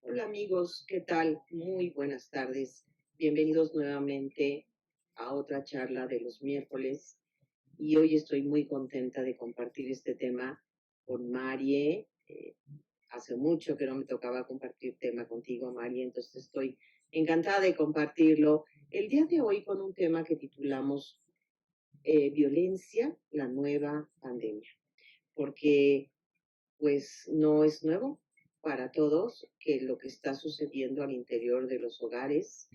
Hola amigos, ¿qué tal? Muy buenas tardes. Bienvenidos nuevamente a otra charla de los miércoles. Y hoy estoy muy contenta de compartir este tema con Marie. Hace mucho que no me tocaba compartir tema contigo, Marie, entonces estoy encantada de compartirlo el día de hoy con un tema que titulamos Violencia, la nueva pandemia. Porque pues no es nuevo para todos que lo que está sucediendo al interior de los hogares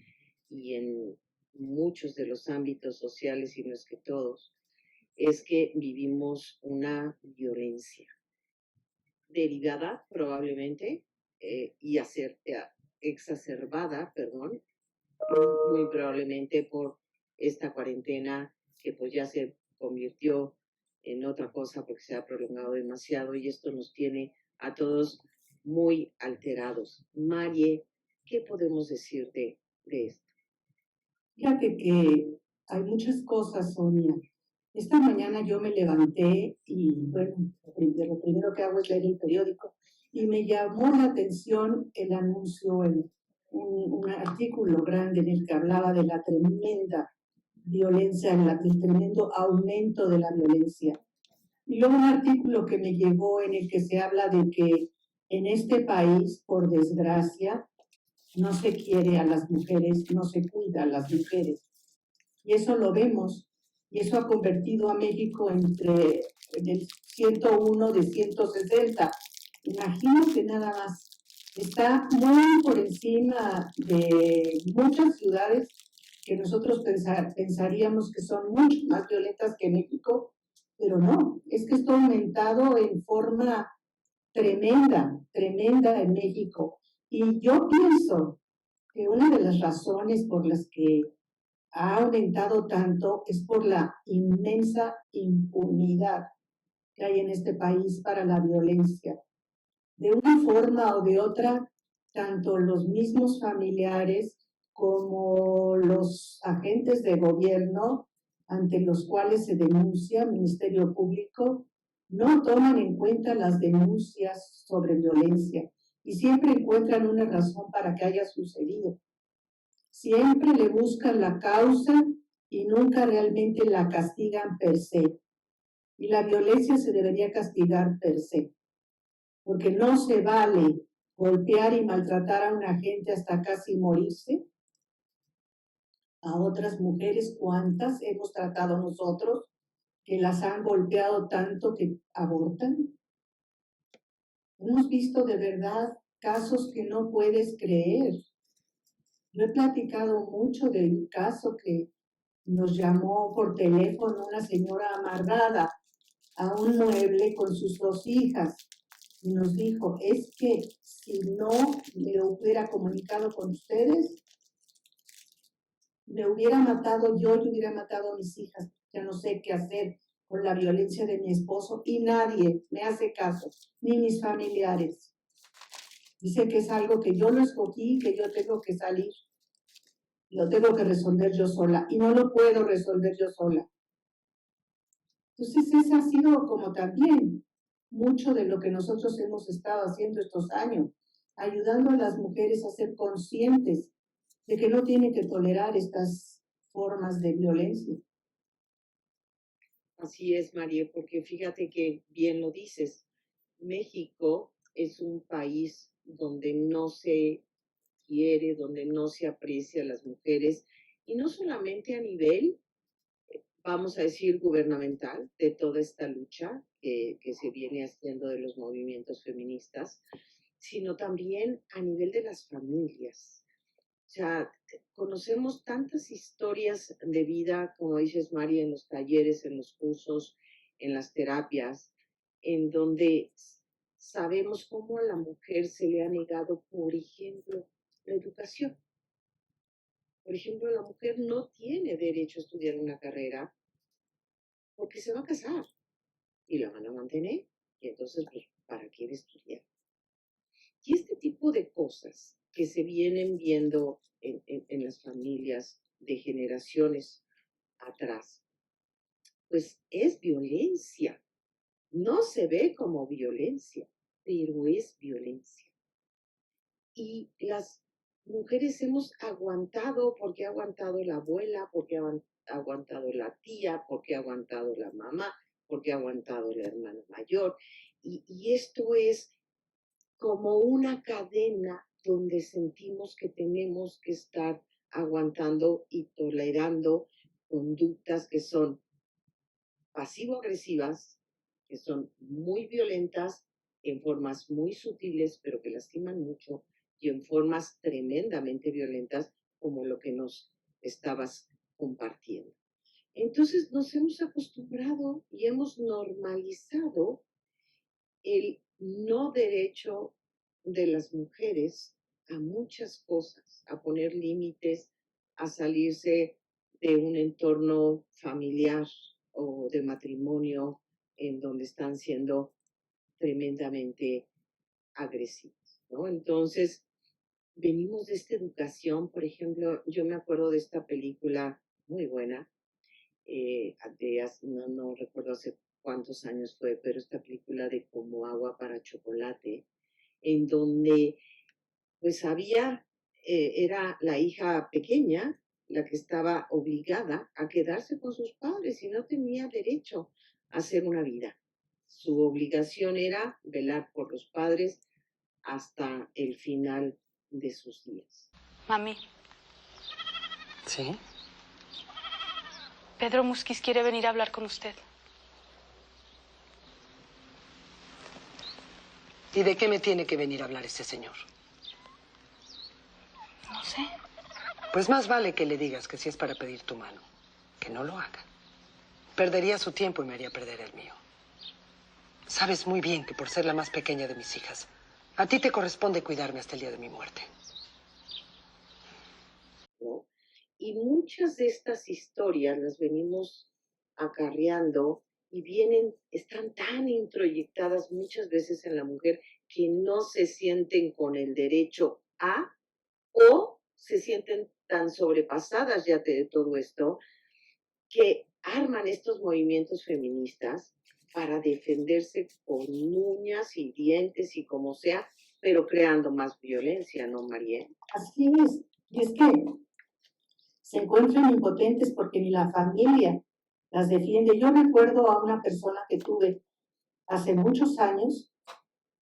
y en muchos de los ámbitos sociales, y no es que todos, es que vivimos una violencia derivada probablemente exacerbada, perdón, muy probablemente por esta cuarentena que pues ya se convirtió en otra cosa porque se ha prolongado demasiado y esto nos tiene a todos muy alterados. Marie, ¿qué podemos decir de esto? Fíjate que hay muchas cosas, Sonia. Esta mañana yo me levanté y, bueno, de lo primero que hago es leer el periódico y me llamó la atención el anuncio, un artículo grande en el que hablaba de la tremenda violencia, el tremendo aumento de la violencia. Y luego un artículo que me llegó en el que se habla de que en este país, por desgracia, no se quiere a las mujeres, no se cuida a las mujeres. Y eso lo vemos, y eso ha convertido a México en el 101 de 160. Imagínate nada más. Está muy por encima de muchas ciudades que nosotros pensaríamos que son mucho más violentas que México, pero no, es que está aumentado en forma tremenda, tremenda en México. Y yo pienso que una de las razones por las que ha aumentado tanto es por la inmensa impunidad que hay en este país para la violencia. De una forma o de otra, tanto los mismos familiares como los agentes de gobierno ante los cuales se denuncia, Ministerio Público, no toman en cuenta las denuncias sobre violencia y siempre encuentran una razón para que haya sucedido. Siempre le buscan la causa y nunca realmente la castigan per se. Y la violencia se debería castigar per se, porque no se vale golpear y maltratar a una gente hasta casi morirse. A otras mujeres, ¿cuántas hemos tratado nosotros que las han golpeado tanto que abortan? Hemos visto de verdad casos que no puedes creer. Yo he platicado mucho del caso que nos llamó por teléfono una señora amarrada a un mueble con sus dos hijas y nos dijo, es que si no me hubiera comunicado con ustedes, me hubiera matado yo y hubiera matado a mis hijas. Ya no sé qué hacer con la violencia de mi esposo y nadie me hace caso, ni mis familiares. Dice que es algo que yo lo escogí, que yo tengo que salir, lo tengo que resolver yo sola y no lo puedo resolver yo sola. Entonces, ese ha sido como también mucho de lo que nosotros hemos estado haciendo estos años, ayudando a las mujeres a ser conscientes de que no tienen que tolerar estas formas de violencia. Así es, María, porque fíjate que bien lo dices, México es un país donde no se quiere, donde no se aprecia a las mujeres, y no solamente a nivel, vamos a decir, gubernamental, de toda esta lucha que se viene haciendo de los movimientos feministas, sino también a nivel de las familias. O sea, conocemos tantas historias de vida, como dices, María, en los talleres, en los cursos, en las terapias, en donde sabemos cómo a la mujer se le ha negado, por ejemplo, la educación. Por ejemplo, la mujer no tiene derecho a estudiar una carrera porque se va a casar y la van a mantener. Y entonces, pues, ¿para qué estudiar? Y este tipo de cosas que se vienen viendo en las familias de generaciones atrás, pues es violencia. No se ve como violencia, pero es violencia. Y las mujeres hemos aguantado porque ha aguantado la abuela, porque ha aguantado la tía, porque ha aguantado la mamá, porque ha aguantado la hermana mayor. Y esto es como una cadena donde sentimos que tenemos que estar aguantando y tolerando conductas que son pasivo-agresivas, que son muy violentas, en formas muy sutiles, pero que lastiman mucho, y en formas tremendamente violentas, como lo que nos estabas compartiendo. Entonces nos hemos acostumbrado y hemos normalizado el no derecho de las mujeres a muchas cosas, a poner límites, a salirse de un entorno familiar o de matrimonio en donde están siendo tremendamente agresivos, ¿no? Entonces, venimos de esta educación, por ejemplo, yo me acuerdo de esta película muy buena, no recuerdo hace cuántos años fue, pero esta película de Como agua para chocolate, en donde pues era la hija pequeña la que estaba obligada a quedarse con sus padres y no tenía derecho a hacer una vida. Su obligación era velar por los padres hasta el final de sus días. Mami, ¿Sí? Pedro Musquiz quiere venir a hablar con usted. ¿Y de qué me tiene que venir a hablar ese señor? No sé. Pues más vale que le digas que si es para pedir tu mano, que no lo haga. Perdería su tiempo y me haría perder el mío. Sabes muy bien que por ser la más pequeña de mis hijas, a ti te corresponde cuidarme hasta el día de mi muerte. ¿No? Y muchas de estas historias las venimos acarreando y están tan introyectadas muchas veces en la mujer que no se sienten con el derecho a, o se sienten tan sobrepasadas ya de todo esto que arman estos movimientos feministas para defenderse con uñas y dientes y como sea, pero creando más violencia, ¿no, Mariel? Así es. Y es que se encuentran impotentes porque ni la familia las defiende. Yo recuerdo a una persona que tuve hace muchos años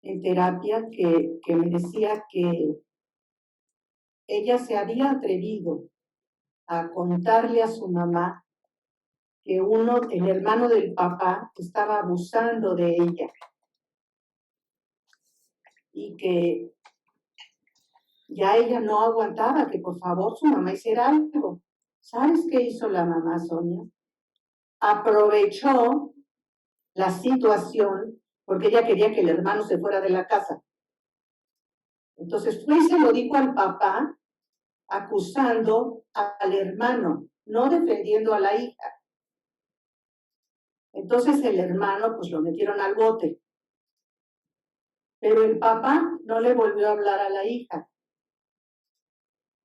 en terapia que me decía que ella se había atrevido a contarle a su mamá que el hermano del papá, estaba abusando de ella y que ya ella no aguantaba, que por favor su mamá hiciera algo. ¿Sabes qué hizo la mamá, Sonia? Aprovechó la situación porque ella quería que el hermano se fuera de la casa. Entonces fue y se lo dijo al papá, acusando al hermano, no defendiendo a la hija. Entonces el hermano, pues lo metieron al bote. Pero el papá no le volvió a hablar a la hija.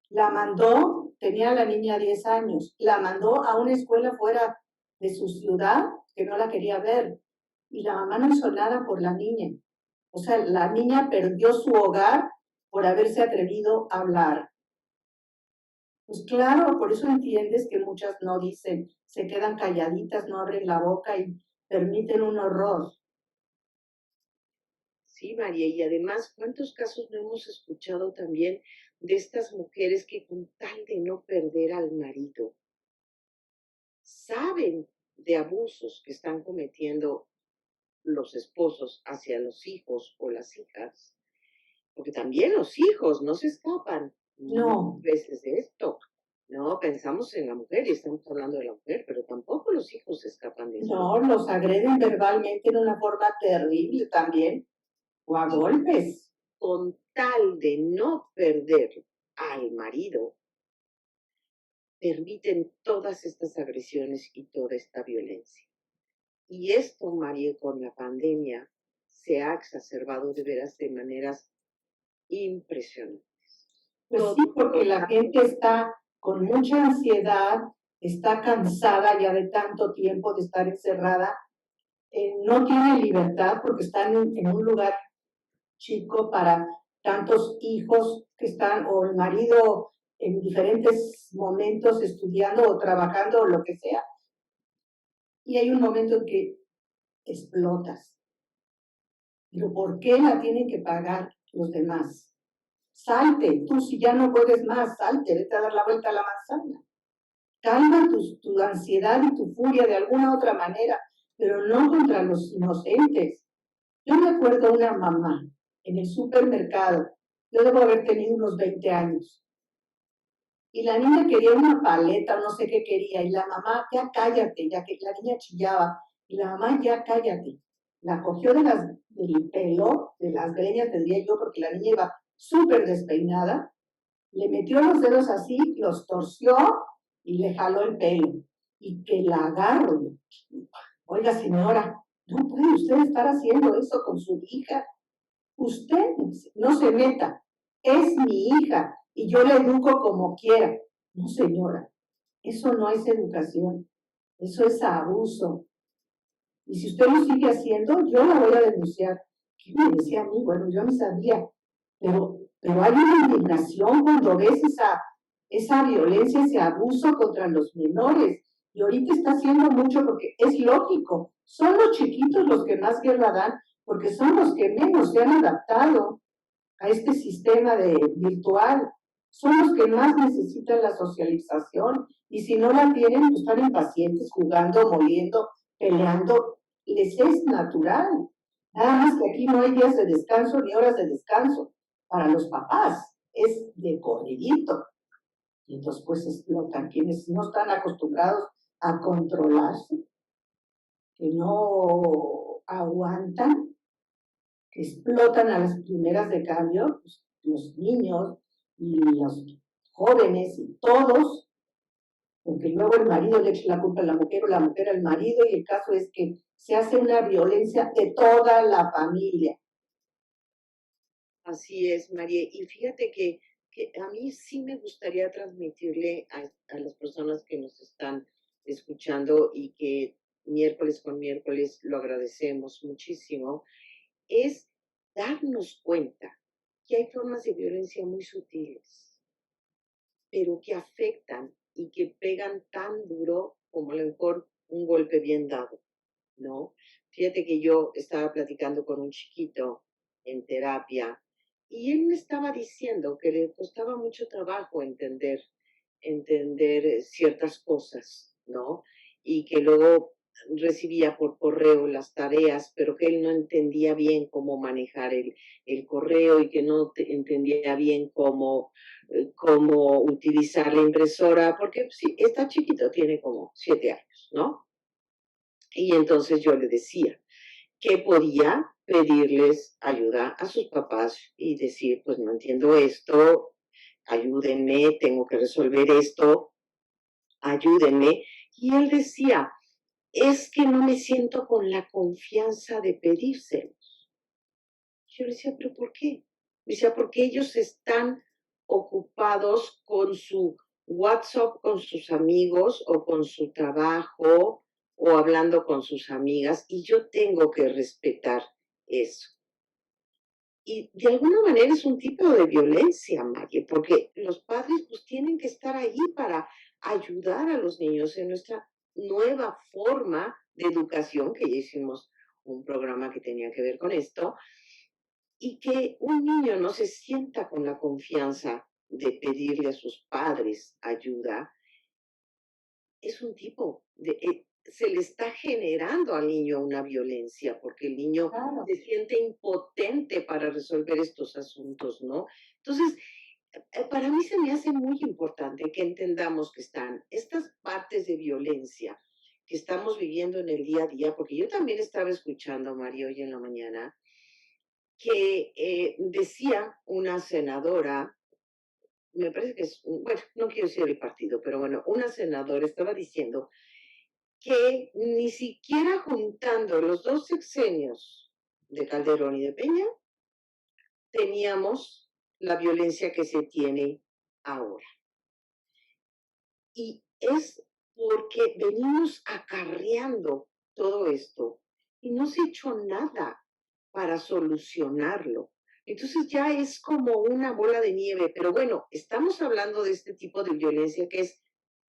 La mandó, tenía la niña 10 años, la mandó a una escuela fuera de su ciudad que no la quería ver. Y la mamá no hizo nada por la niña. O sea, la niña perdió su hogar por haberse atrevido a hablar. Pues claro, por eso entiendes que muchas no dicen, se quedan calladitas, no abren la boca y permiten un horror. Sí, María, y además, ¿cuántos casos no hemos escuchado también de estas mujeres que con tal de no perder al marido, saben de abusos que están cometiendo los esposos hacia los hijos o las hijas? Porque también los hijos no se escapan No. veces de esto. No, pensamos en la mujer y estamos hablando de la mujer, pero tampoco los hijos se escapan de eso. No, los agreden verbalmente de una forma terrible también, o a golpes. Con tal de no perder al marido, permiten todas estas agresiones y toda esta violencia. Y esto, María, con la pandemia se ha exacerbado de veras de maneras impresionantes. Pues sí, porque la gente está con mucha ansiedad, está cansada ya de tanto tiempo de estar encerrada, no tiene libertad porque están en un lugar chico para tantos hijos que están, o el marido en diferentes momentos estudiando o trabajando o lo que sea. Y hay un momento en que explotas. Pero ¿por qué la tienen que pagar los demás? Salte, tú si ya no puedes más, salte, vete a dar la vuelta a la manzana. Calma tu ansiedad y tu furia de alguna otra manera, pero no contra los inocentes. Yo me acuerdo una mamá en el supermercado, yo debo haber tenido unos 20 años, y la niña quería una paleta o no sé qué quería, y la mamá, ya cállate, ya que la niña chillaba, y la mamá, ya cállate. La cogió del pelo, de las greñas, tendría yo, porque la niña iba súper despeinada, le metió los dedos así, los torció y le jaló el pelo. Y que la agarro. Oiga, señora, no puede usted estar haciendo eso con su hija. Usted no se meta, es mi hija y yo la educo como quiera. No, señora, eso no es educación, eso es abuso. Y si usted lo sigue haciendo, yo la voy a denunciar. ¿Qué me decía a mí? Bueno, yo no sabía, pero hay una indignación cuando ves esa violencia, ese abuso contra los menores. Y ahorita está haciendo mucho porque es lógico, son los chiquitos los que más guerra dan, porque son los que menos se han adaptado a este sistema virtual. Son los que más necesitan la socialización y si no la tienen, pues están impacientes, jugando, moliendo, peleando. Les es natural. Nada más que aquí no hay días de descanso ni horas de descanso. Para los papás es de corridito. Y entonces pues explotan quienes no están acostumbrados a controlarse, que no aguantan, que explotan a las primeras de cambio, pues, los niños y los jóvenes y todos, porque luego el marido le echa la culpa a la mujer o la mujer al marido, y el caso es que se hace una violencia de toda la familia. Así es, María. Y fíjate que a mí sí me gustaría transmitirle a las personas que nos están escuchando y que miércoles con miércoles lo agradecemos muchísimo, es darnos cuenta que hay formas de violencia muy sutiles, pero que afectan y que pegan tan duro como a lo mejor un golpe bien dado, ¿no? Fíjate que yo estaba platicando con un chiquito en terapia y él me estaba diciendo que le costaba mucho trabajo entender ciertas cosas, ¿no? Y que luego recibía por correo las tareas, pero que él no entendía bien cómo manejar el correo y que no entendía bien cómo utilizar la impresora, porque sí, está chiquito, tiene como 7 años, ¿no? Y entonces yo le decía que podía pedirles ayuda a sus papás y decir, pues no entiendo esto, ayúdenme, tengo que resolver esto, ayúdenme. Y él decía, es que no me siento con la confianza de pedírselos. Yo le decía, ¿pero por qué? Me decía, porque ellos están ocupados con su WhatsApp, con sus amigos o con su trabajo o hablando con sus amigas y yo tengo que respetar eso. Y de alguna manera es un tipo de violencia, Maggie, porque los padres pues tienen que estar ahí para ayudar a los niños en nuestra nueva forma de educación, que ya hicimos un programa que tenía que ver con esto, y que un niño no se sienta con la confianza de pedirle a sus padres ayuda, es un tipo se le está generando al niño una violencia, porque el niño Claro. se siente impotente para resolver estos asuntos, ¿no? Entonces, para mí se me hace muy importante que entendamos que están estas partes de violencia que estamos viviendo en el día a día, porque yo también estaba escuchando, Mario, hoy en la mañana, que decía una senadora, me parece que es, bueno, no quiero decir el partido, pero bueno, una senadora estaba diciendo que ni siquiera juntando los 2 sexenios de Calderón y de Peña, teníamos la violencia que se tiene ahora. Y es porque venimos acarreando todo esto y no se ha hecho nada para solucionarlo. Entonces ya es como una bola de nieve, pero bueno, estamos hablando de este tipo de violencia que es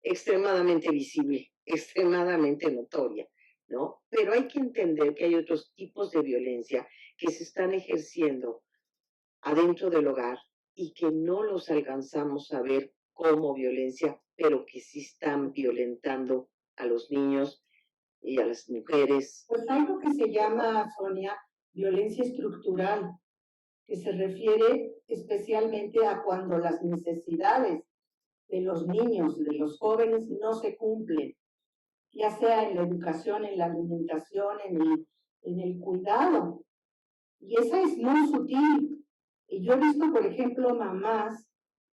extremadamente visible, extremadamente notoria, ¿no? Pero hay que entender que hay otros tipos de violencia que se están ejerciendo adentro del hogar y que no los alcanzamos a ver como violencia, pero que sí están violentando a los niños y a las mujeres. Pues hay lo que se llama, Sonia, violencia estructural, que se refiere especialmente a cuando las necesidades de los niños, de los jóvenes, no se cumplen, ya sea en la educación, en la alimentación, en el cuidado. Y esa es muy sutil. Y yo he visto, por ejemplo, mamás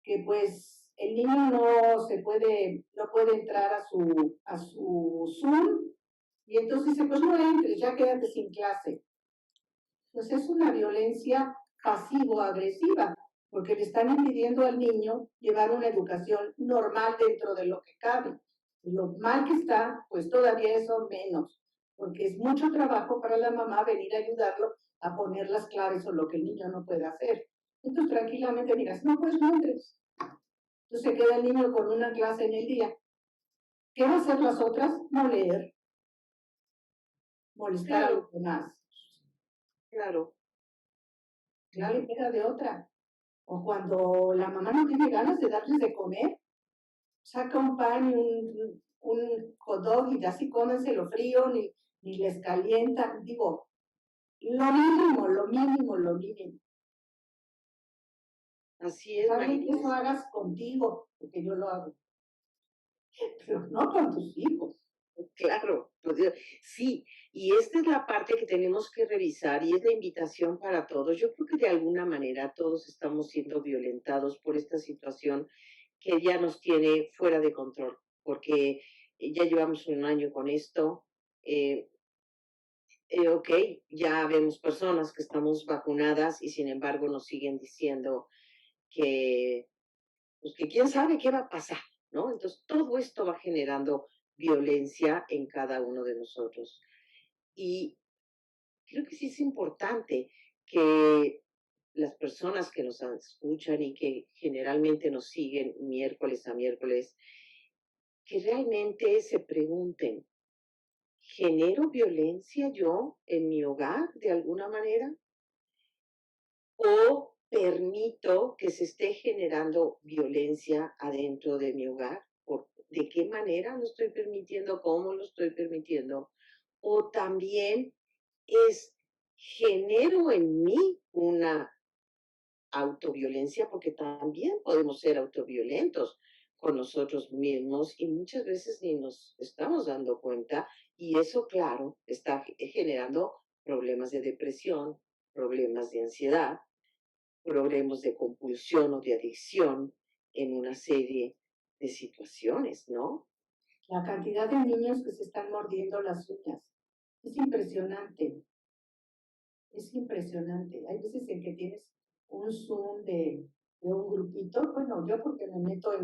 que pues el niño no puede entrar a su Zoom y entonces dice, pues no entres, ya quédate sin clase. Pues es una violencia pasivo-agresiva, porque le están impidiendo al niño llevar una educación normal dentro de lo que cabe. Y lo mal que está, pues todavía eso menos, porque es mucho trabajo para la mamá venir a ayudarlo a poner las claves o lo que el niño no puede hacer. Entonces tranquilamente digas, no, pues no entres. Entonces se queda el niño con una clase en el día. ¿Qué va a hacer las otras? No leer, molestar a Claro, los demás. claro, Ya le claro. queda de otra. O cuando la mamá no tiene ganas de darles de comer, saca un pan y un hot dog y así cómenselo frío, ni les calienta. Digo, lo mínimo, lo mínimo, lo mínimo. Así es, Está bien que eso Mariluz. hagas contigo, porque yo lo hago, pero no con tus hijos. Claro, pues, sí, y esta es la parte que tenemos que revisar y es la invitación para todos. Yo creo que de alguna manera todos estamos siendo violentados por esta situación que ya nos tiene fuera de control, porque ya llevamos un año con esto. eh, ok, ya vemos personas que estamos vacunadas y sin embargo nos siguen diciendo que, pues que quién sabe qué va a pasar, ¿no? Entonces todo esto va generando violencia en cada uno de nosotros. Y creo que sí es importante que las personas que nos escuchan y que generalmente nos siguen miércoles a miércoles, que realmente se pregunten, ¿genero violencia yo en mi hogar de alguna manera? ¿O permito que se esté generando violencia adentro de mi hogar? ¿De qué manera lo estoy permitiendo? ¿Cómo lo estoy permitiendo? O también es, genero en mí una autoviolencia, porque también podemos ser autoviolentos con nosotros mismos y muchas veces ni nos estamos dando cuenta y eso, claro, está generando problemas de depresión, problemas de ansiedad, problemas de compulsión o de adicción en una serie de situaciones, ¿no? La cantidad de niños que se están mordiendo las uñas es impresionante, es impresionante. Hay veces en que tienes un Zoom de un grupito, bueno, yo porque me meto a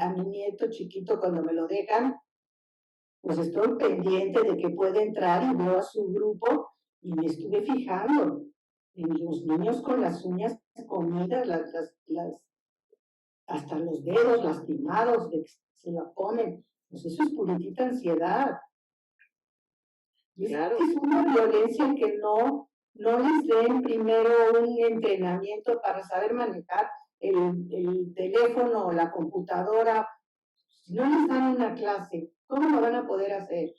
mi nieto chiquito cuando me lo dejan, pues estoy pendiente de que pueda entrar y veo a su grupo y me estuve fijando en los niños con las uñas comidas, hasta los dedos lastimados de que se la ponen. Pues eso es puritita ansiedad. Y Claro, es una violencia que no les den primero un entrenamiento para saber manejar el teléfono o la computadora. Si no les dan una clase, ¿cómo lo van a poder hacer?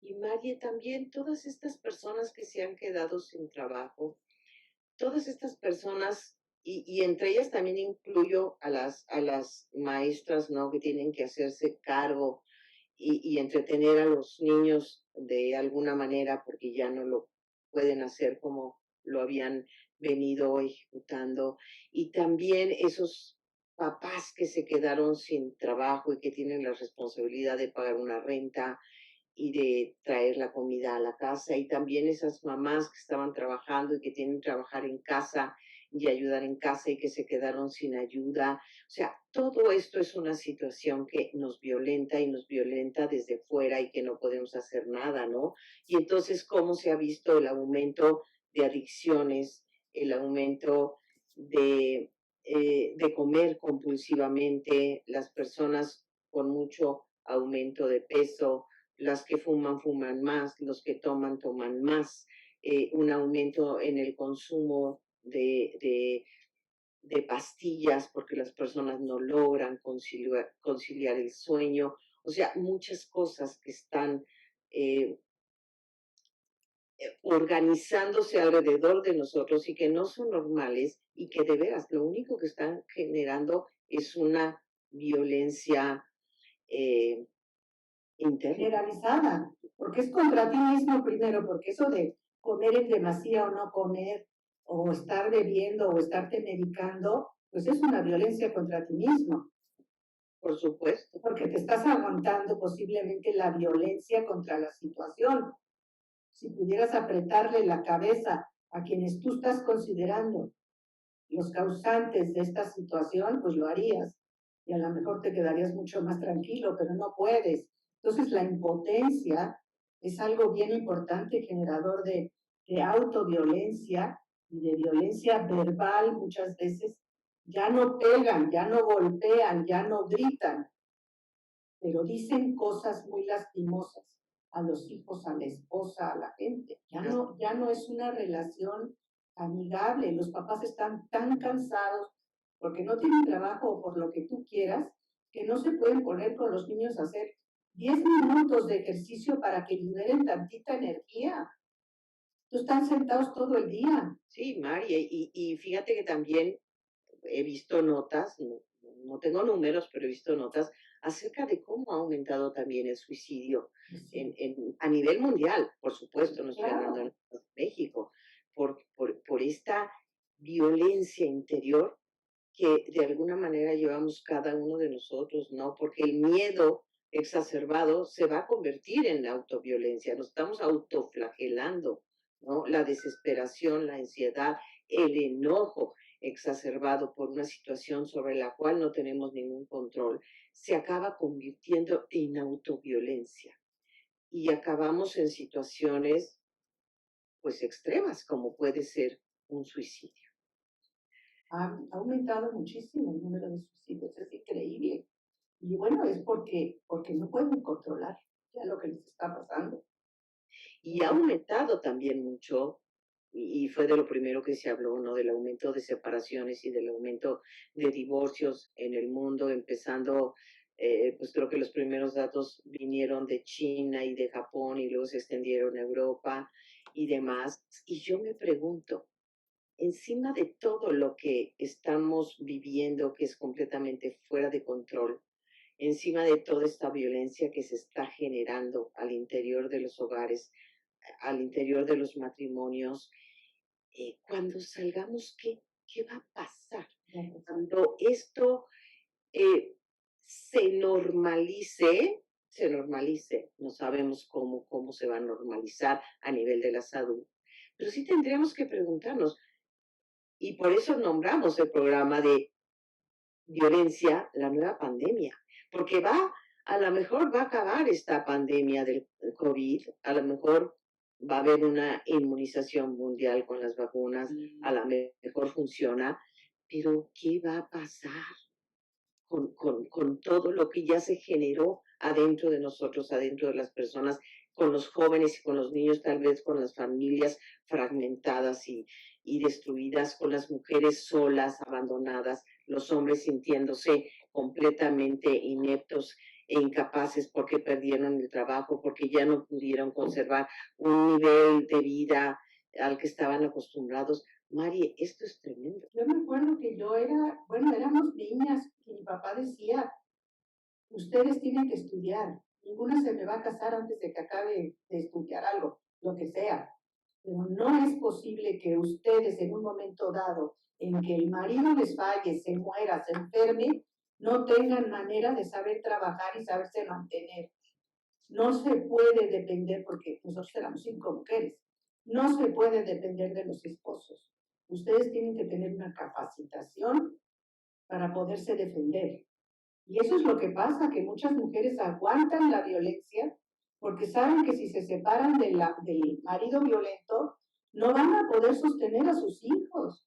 y María, también todas estas personas que se han quedado sin trabajo, todas estas personas, y entre ellas también incluyo a las maestras, ¿no? Que tienen que hacerse cargo y entretener a los niños de alguna manera porque ya no lo pueden hacer como lo habían venido ejecutando. Y también esos papás que se quedaron sin trabajo y que tienen la responsabilidad de pagar una renta y de traer la comida a la casa, y también esas mamás que estaban trabajando y que tienen que trabajar en casa y ayudar en casa y que se quedaron sin ayuda. O sea, todo esto es una situación que nos violenta y nos violenta desde fuera y que no podemos hacer nada, ¿no? Y entonces, ¿cómo se ha visto el aumento de adicciones, el aumento de comer compulsivamente, las personas con mucho aumento de peso, las que fuman, fuman más, los que toman, toman más, un aumento en el consumo de pastillas porque las personas no logran conciliar el sueño, o sea, muchas cosas que están eh, organizándose alrededor de nosotros y que no son normales y que de veras lo único que están generando es una violencia eh, interna. Generalizada, porque es contra ti mismo primero, porque eso de comer en demasía o no comer, o estar bebiendo o estarte medicando, pues es una violencia contra ti mismo, Por supuesto. porque te estás aguantando posiblemente la violencia contra la situación. Si pudieras apretarle la cabeza a quienes tú estás considerando los causantes de esta situación, pues lo harías y a lo mejor te quedarías mucho más tranquilo, pero no puedes. Entonces la impotencia es algo bien importante, generador de autoviolencia y de violencia verbal muchas veces. Ya no pegan, ya no golpean, ya no gritan, pero dicen cosas muy lastimosas a los hijos, a la esposa, a la gente. Ya no es una relación amigable. Los papás están tan cansados porque no tienen trabajo o por lo que tú quieras, que no se pueden poner con los niños a hacer 10 minutos de ejercicio para que liberen tantita energía. Tú están sentados todo el día. Sí, Mari, y fíjate que también he visto notas, no tengo números, pero he visto notas acerca de cómo ha aumentado también el suicidio a nivel mundial, por supuesto, no estoy hablando de México, por esta violencia interior que de alguna manera llevamos cada uno de nosotros, ¿no? Porque el miedo exacerbado se va a convertir en autoviolencia, nos estamos autoflagelando, ¿no? La desesperación, la ansiedad, el enojo exacerbado por una situación sobre la cual no tenemos ningún control, se acaba convirtiendo en autoviolencia y acabamos en situaciones pues extremas como puede ser un suicidio. Ha aumentado muchísimo el número de suicidios, es increíble. Y bueno, es porque no pueden controlar ya lo que les está pasando. Y ha aumentado también mucho, y fue de lo primero que se habló, ¿no? Del aumento de separaciones y del aumento de divorcios en el mundo, empezando, pues creo que los primeros datos vinieron de China y de Japón y luego se extendieron a Europa y demás. Y yo me pregunto, encima de todo lo que estamos viviendo, que es completamente fuera de control, encima de toda esta violencia que se está generando al interior de los hogares, al interior de los matrimonios, cuando salgamos, ¿qué va a pasar? Cuando esto eh, se normalice, no sabemos cómo se va a normalizar a nivel de la salud, pero sí tendríamos que preguntarnos, y por eso nombramos el programa de violencia, la nueva pandemia, porque a lo mejor va a acabar esta pandemia del COVID, a lo mejor va a haber una inmunización mundial con las vacunas, a lo mejor funciona, pero ¿qué va a pasar con todo lo que ya se generó adentro de nosotros, adentro de las personas, con los jóvenes y con los niños, tal vez con las familias fragmentadas y destruidas, con las mujeres solas, abandonadas, los hombres sintiéndose completamente ineptos e incapaces porque perdieron el trabajo, porque ya no pudieron conservar un nivel de vida al que estaban acostumbrados? Mari, esto es tremendo. Yo me acuerdo que éramos niñas y mi papá decía, ustedes tienen que estudiar, ninguna se me va a casar antes de que acabe de estudiar algo, lo que sea. Pero no es posible que ustedes en un momento dado en que el marido les falle, se muera, se enferme, no tengan manera de saber trabajar y saberse mantener. No se puede depender, porque nosotros éramos 5 mujeres, no se puede depender de los esposos. ustedes tienen que tener una capacitación para poderse defender. Y eso es lo que pasa, que muchas mujeres aguantan la violencia porque saben que si se separan del marido violento, no van a poder sostener a sus hijos,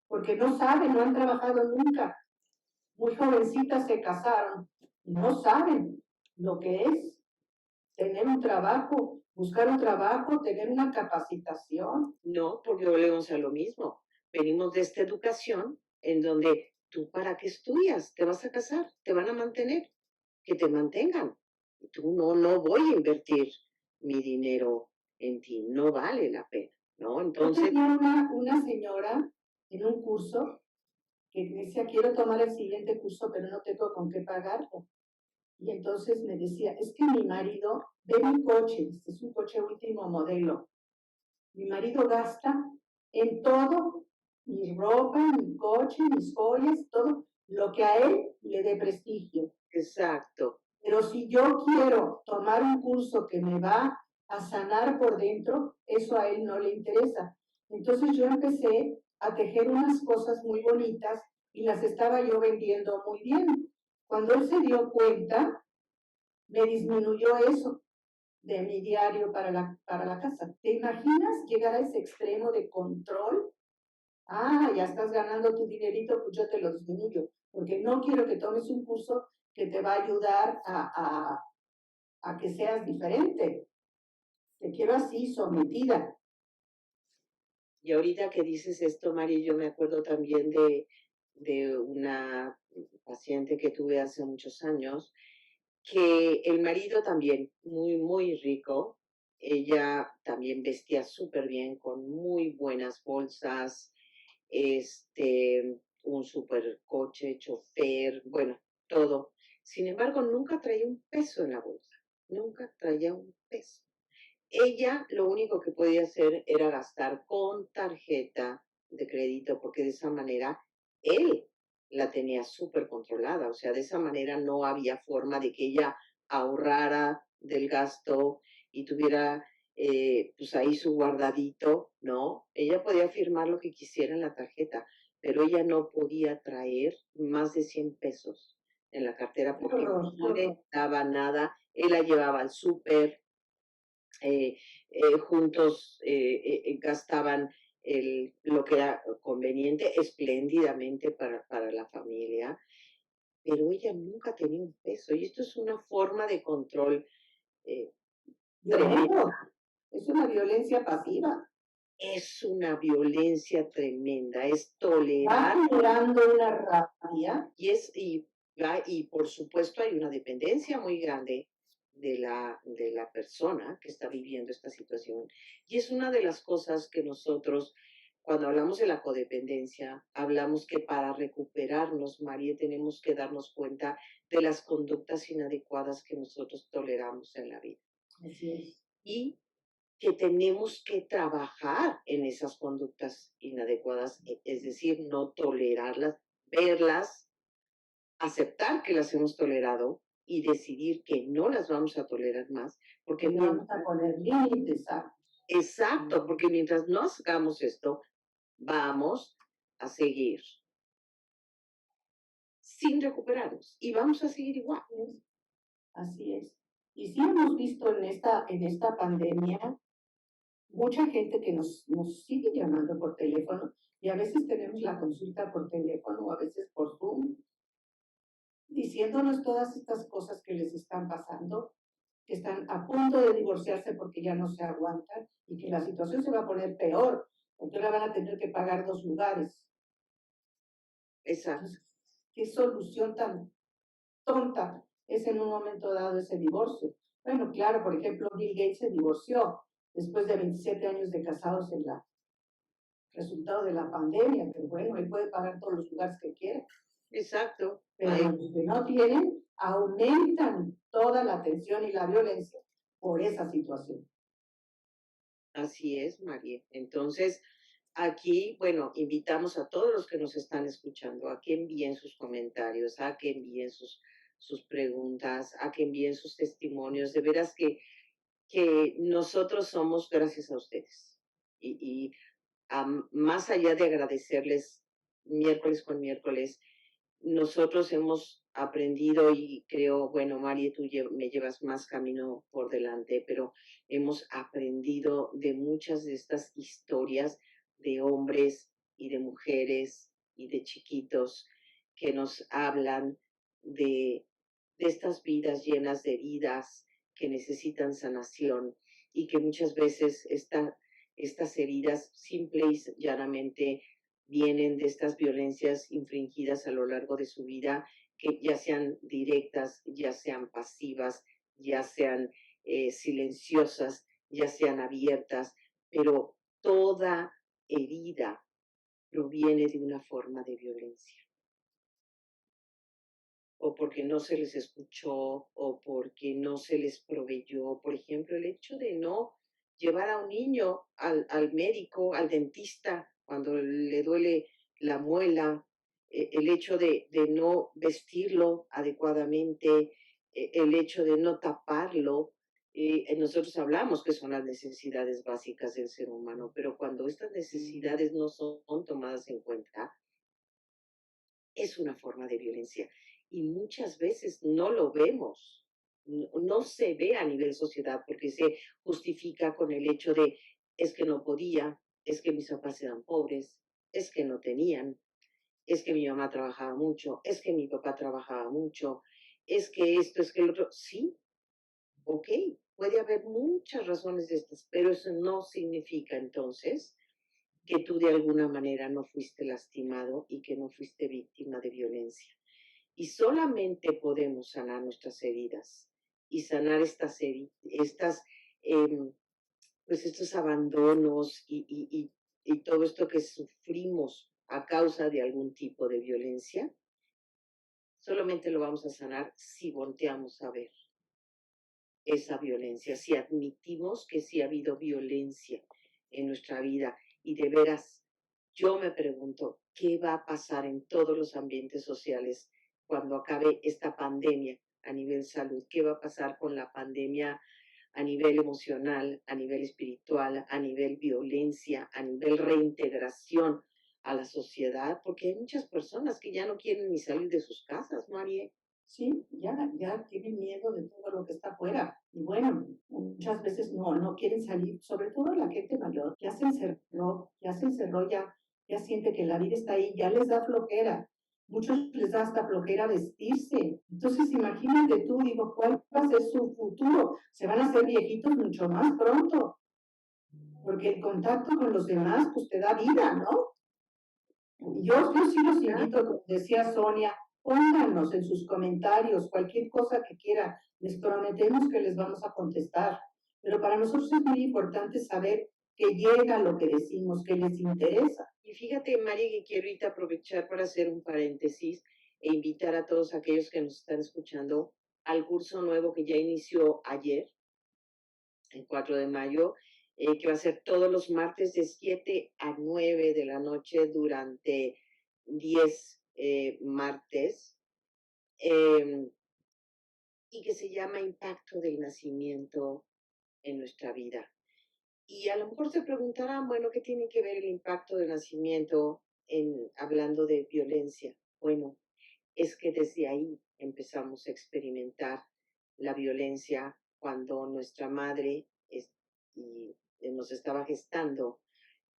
porque no saben, no han trabajado nunca. Muy jovencitas se casaron y no saben lo que es tener un trabajo, buscar un trabajo, tener una capacitación. No, porque volvemos a lo mismo. Venimos de esta educación en donde tú para qué estudias, te vas a casar, te van a mantener, que te mantengan. Tú no voy a invertir mi dinero en ti, no vale la pena, ¿no? Yo Entonces, tenía una señora en un curso que decía, quiero tomar el siguiente curso, pero no tengo con qué pagarlo. Y entonces me decía, es que mi marido ve mi coche, este es un coche último modelo. Mi marido gasta en todo, mi ropa, mi coche, mis joyas, todo lo que a él le dé prestigio. exacto. Pero si yo quiero tomar un curso que me va a sanar por dentro, eso a él no le interesa. Entonces yo empecé a tejer unas cosas muy bonitas y las estaba yo vendiendo muy bien. Cuando él se dio cuenta, me disminuyó eso de mi diario para la casa. ¿Te imaginas llegar a ese extremo de control? Ah, ya estás ganando tu dinerito, pues yo te lo disminuyo, porque no quiero que tomes un curso que te va a ayudar a que seas diferente. Te quiero así, sometida. Y ahorita que dices esto, Mari, yo me acuerdo también de una paciente que tuve hace muchos años, que el marido también, muy rico, ella también vestía súper bien, con muy buenas bolsas, un super coche, chofer, bueno, todo. Sin embargo, nunca traía un peso en la bolsa, nunca traía un peso. Ella lo único que podía hacer era gastar con tarjeta de crédito, porque de esa manera él la tenía súper controlada, o sea, de esa manera no había forma de que ella ahorrara del gasto y tuviera pues ahí su guardadito, ¿no? Ella podía firmar lo que quisiera en la tarjeta, pero ella no podía traer más de 100 pesos en la cartera porque no le daba nada. Él la llevaba al súper, juntos gastaban lo que era conveniente espléndidamente para la familia, pero ella nunca tenía un peso. Y esto es una forma de control tremenda. Es una violencia pasiva. Es una violencia tremenda, es Va tolerar. generando una rabia. Y por supuesto hay una dependencia muy grande de la persona que está viviendo esta situación. Y es una de las cosas que nosotros, cuando hablamos de la codependencia, hablamos que para recuperarnos, María, tenemos que darnos cuenta de las conductas inadecuadas que nosotros toleramos en la vida. Así es. Y que tenemos que trabajar en esas conductas inadecuadas, es decir, no tolerarlas, verlas, aceptar que las hemos tolerado y decidir que no las vamos a tolerar más, porque no vamos a poner límites. Exacto, porque mientras no hagamos esto, vamos a seguir sin recuperarnos y vamos a seguir igual. Así es. Y sí hemos visto en esta pandemia mucha gente que nos sigue llamando por teléfono y a veces tenemos la consulta por teléfono o a veces por Zoom, diciéndonos todas estas cosas que les están pasando, que están a punto de divorciarse porque ya no se aguantan y que la situación se va a poner peor, porque ahora van a tener que pagar 2 lugares. Exacto. ¿Qué solución tan tonta es en un momento dado ese divorcio? Bueno, claro, por ejemplo, Bill Gates se divorció después de 27 años de casados en la resultado de la pandemia, pero bueno, él puede pagar todos los lugares que quiera. Exacto. Pero los que no tienen aumentan toda la tensión y la violencia por esa situación. Así es, María. Entonces, aquí, bueno, invitamos a todos los que nos están escuchando a que envíen sus comentarios, a que envíen sus preguntas, a que envíen sus testimonios. De veras que nosotros somos gracias a ustedes. Y más allá de agradecerles miércoles con miércoles, nosotros hemos aprendido y creo, bueno, Mari, tú me llevas más camino por delante, pero hemos aprendido de muchas de estas historias de hombres y de mujeres y de chiquitos que nos hablan de estas vidas llenas de heridas que necesitan sanación y que muchas veces estas heridas simple y llanamente vienen de estas violencias infringidas a lo largo de su vida, que ya sean directas, ya sean pasivas, ya sean silenciosas, ya sean abiertas, pero toda herida proviene de una forma de violencia. O porque no se les escuchó, o porque no se les proveyó. Por ejemplo, el hecho de no llevar a un niño al médico, al dentista, cuando le duele la muela, el hecho de no vestirlo adecuadamente, el hecho de no taparlo. Nosotros hablamos que son las necesidades básicas del ser humano, pero cuando estas necesidades no son tomadas en cuenta, es una forma de violencia y muchas veces no lo vemos, no se ve a nivel sociedad porque se justifica con el hecho de es que no podía, es que mis papás eran pobres, es que no tenían, es que mi mamá trabajaba mucho, es que mi papá trabajaba mucho, es que esto, es que el otro. Sí, ok, puede haber muchas razones de estas, pero eso no significa entonces que tú de alguna manera no fuiste lastimado y que no fuiste víctima de violencia. Y solamente podemos sanar nuestras heridas y sanar pues estos abandonos y todo esto que sufrimos a causa de algún tipo de violencia. Solamente lo vamos a sanar si volteamos a ver esa violencia, si admitimos que sí ha habido violencia en nuestra vida. Y de veras, yo me pregunto, ¿qué va a pasar en todos los ambientes sociales cuando acabe esta pandemia a nivel salud? ¿Qué va a pasar con la pandemia a nivel emocional, a nivel espiritual, a nivel violencia, a nivel reintegración a la sociedad? Porque hay muchas personas que ya no quieren ni salir de sus casas, María. Sí, ya tienen miedo de todo lo que está afuera. Y bueno, muchas veces no quieren salir, sobre todo la gente mayor, ya se encerró, ya siente que la vida está ahí, ya les da flojera. Muchos les da hasta flojera vestirse. Entonces, imagínate tú, digo, ¿cuál va a ser su futuro? Se van a hacer viejitos mucho más pronto, porque el contacto con los demás, pues te da vida, ¿no? Y yo sí los invito, como decía Sonia, pónganos en sus comentarios cualquier cosa que quieran. Les prometemos que les vamos a contestar. Pero para nosotros es muy importante saber que llega lo que decimos, que les interesa. Y fíjate, María, que quiero ahorita aprovechar para hacer un paréntesis e invitar a todos aquellos que nos están escuchando al curso nuevo que ya inició ayer, el 4 de mayo, que va a ser todos los martes de 7 a 9 de la noche durante 10 martes, y que se llama Impacto del Nacimiento en nuestra vida. Y a lo mejor se preguntarán, bueno, ¿qué tiene que ver el impacto del nacimiento hablando de violencia? Bueno, es que desde ahí empezamos a experimentar la violencia cuando nuestra madre nos estaba gestando,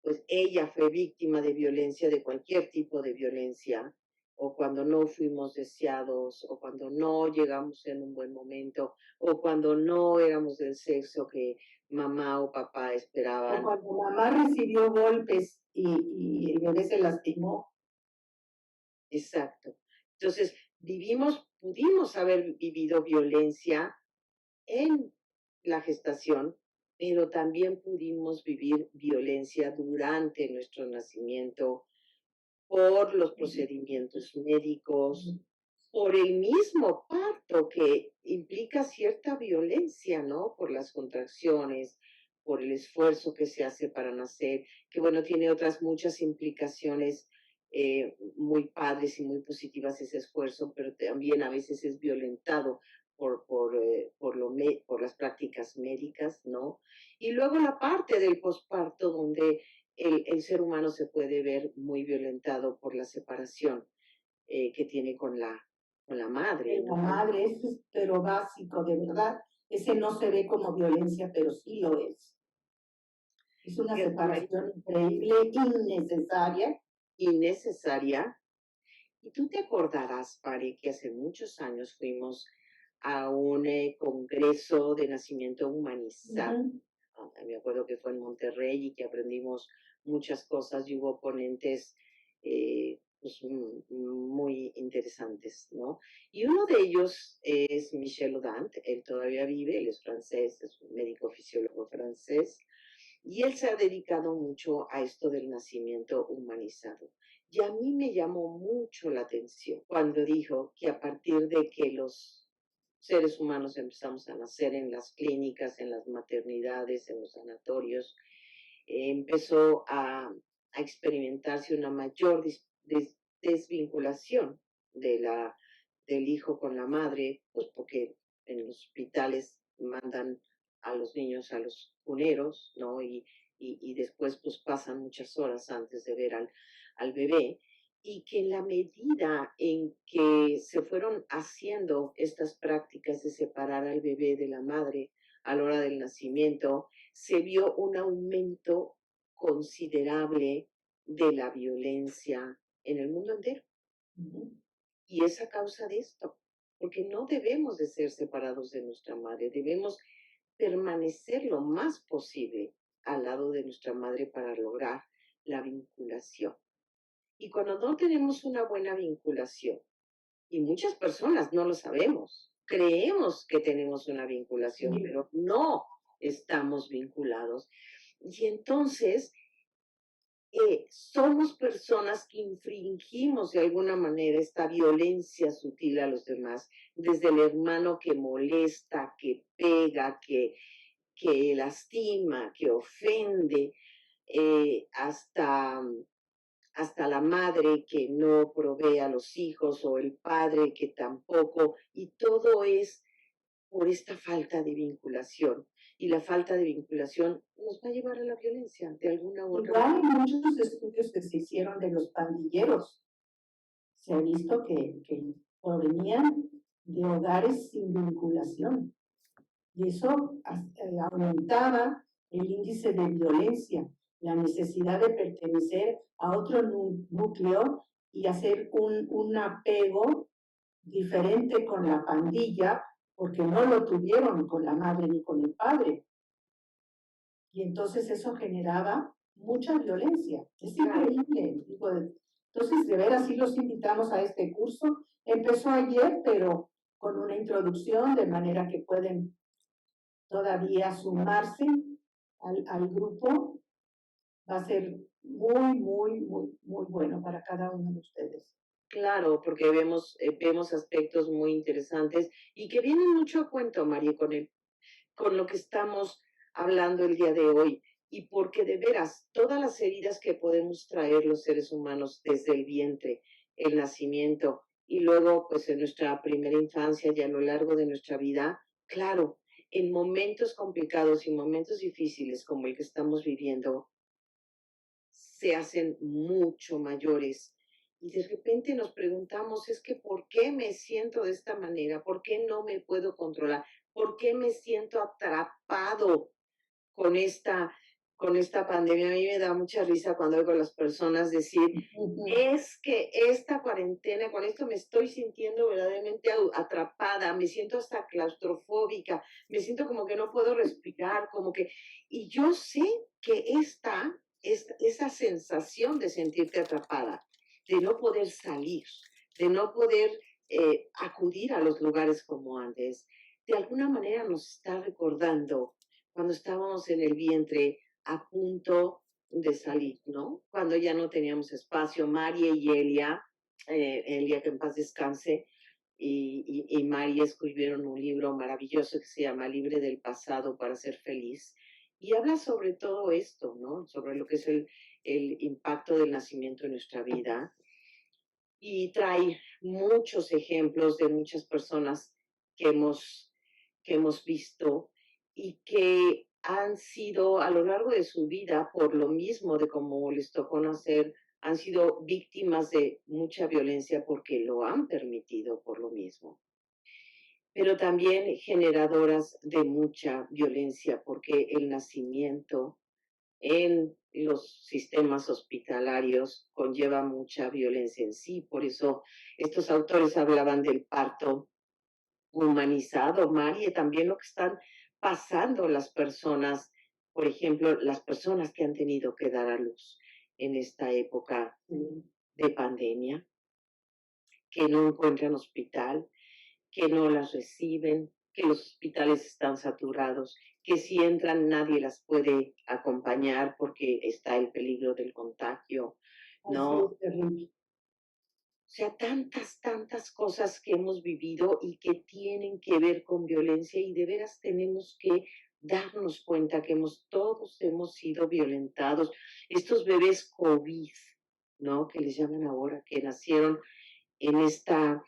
pues ella fue víctima de violencia, de cualquier tipo de violencia, o cuando no fuimos deseados, o cuando no llegamos en un buen momento, o cuando no éramos del sexo que mamá o papá esperaban. O cuando mamá recibió golpes y el bebé se lastimó. Exacto. Entonces, pudimos haber vivido violencia en la gestación, pero también pudimos vivir violencia durante nuestro nacimiento por los procedimientos médicos, por el mismo parto que implica cierta violencia, ¿no? Por las contracciones, por el esfuerzo que se hace para nacer, que bueno, tiene otras muchas implicaciones muy padres y muy positivas ese esfuerzo, pero también a veces es violentado por las prácticas médicas, ¿no? Y luego la parte del posparto donde el ser humano se puede ver muy violentado por la separación que tiene con la madre, La ¿no? madre, eso es pero básico, de verdad. Ese no se ve como violencia, pero sí lo es. Es una Fíjate, Mari, separación increíble, innecesaria. innecesaria. Y tú te acordarás, Pari, que hace muchos años fuimos a un congreso de nacimiento humanizado. Ujú. Me acuerdo que fue en Monterrey y que aprendimos muchas cosas y hubo ponentes pues, muy interesantes, ¿no? Y uno de ellos es Michel Audin, él todavía vive, él es francés, es un médico fisiólogo francés, y él se ha dedicado mucho a esto del nacimiento humanizado. Y a mí me llamó mucho la atención cuando dijo que a partir de que los seres humanos empezamos a nacer en las clínicas, en las maternidades, en los sanatorios, empezó a experimentarse una mayor desvinculación de del hijo con la madre, pues porque en los hospitales mandan a los niños a los cuneros, ¿no? Y después pues pasan muchas horas antes de ver al bebé, y que en la medida en que se fueron haciendo estas prácticas de separar al bebé de la madre a la hora del nacimiento, se vio un aumento considerable de la violencia en el mundo entero. Ujú. Y es a causa de esto, porque no debemos de ser separados de nuestra madre, debemos permanecer lo más posible al lado de nuestra madre para lograr la vinculación. Y cuando no tenemos una buena vinculación, y muchas personas no lo sabemos, creemos que tenemos una vinculación, Sí. pero no estamos vinculados. Y entonces somos personas que infringimos de alguna manera esta violencia sutil a los demás, desde el hermano que molesta, que pega, que lastima, que ofende, hasta la madre que no provee a los hijos o el padre que tampoco, y todo es por esta falta de vinculación. Y la falta de vinculación nos va a llevar a la violencia de alguna u otra Igual manera. hay muchos estudios que se hicieron de los pandilleros. Se ha visto que provenían de hogares sin vinculación. Y eso aumentaba el índice de violencia, la necesidad de pertenecer a otro núcleo y hacer un apego diferente con la pandilla, porque no lo tuvieron con la madre ni con el padre. Y entonces eso generaba mucha violencia. Es increíble. Entonces, de veras, sí los invitamos a este curso. Empezó ayer, pero con una introducción, de manera que pueden todavía sumarse al grupo. Va a ser muy bueno para cada uno de ustedes. Claro, porque vemos aspectos muy interesantes y que vienen mucho a cuento, María, con lo que estamos hablando el día de hoy. Y porque de veras, todas las heridas que podemos traer los seres humanos desde el vientre, el nacimiento y luego pues en nuestra primera infancia y a lo largo de nuestra vida, claro, en momentos complicados y momentos difíciles como el que estamos viviendo, se hacen mucho mayores. Y de repente nos preguntamos, es que ¿por qué me siento de esta manera? ¿Por qué no me puedo controlar? ¿Por qué me siento atrapado con con esta pandemia? A mí me da mucha risa cuando oigo a las personas decir, es que esta cuarentena, con esto me estoy sintiendo verdaderamente atrapada, me siento hasta claustrofóbica, me siento como que no puedo respirar, como que... Y yo sé que esa sensación de sentirte atrapada, de no poder salir, de no poder acudir a los lugares como antes, de alguna manera nos está recordando cuando estábamos en el vientre a punto de salir, ¿no? Cuando ya no teníamos espacio, María y Elia que en paz descanse, y María escribieron un libro maravilloso que se llama Libre del pasado para ser feliz, y habla sobre todo esto, ¿no? Sobre lo que es el impacto del nacimiento en nuestra vida, y trae muchos ejemplos de muchas personas que hemos visto y que han sido a lo largo de su vida, por lo mismo de cómo les tocó nacer, han sido víctimas de mucha violencia porque lo han permitido por lo mismo, pero también generadoras de mucha violencia porque el nacimiento en los sistemas hospitalarios conlleva mucha violencia en sí. Por eso estos autores hablaban del parto humanizado, María, también lo que están pasando las personas, por ejemplo, las personas que han tenido que dar a luz en esta época de pandemia, que no encuentran hospital, que no las reciben, que los hospitales están saturados, que si entran nadie las puede acompañar porque está el peligro del contagio, ¿no? Así es, terrible. O sea, tantas cosas que hemos vivido y que tienen que ver con violencia y de veras tenemos que darnos cuenta que todos hemos sido violentados. Estos bebés COVID, ¿no? Que les llaman ahora, que nacieron en esta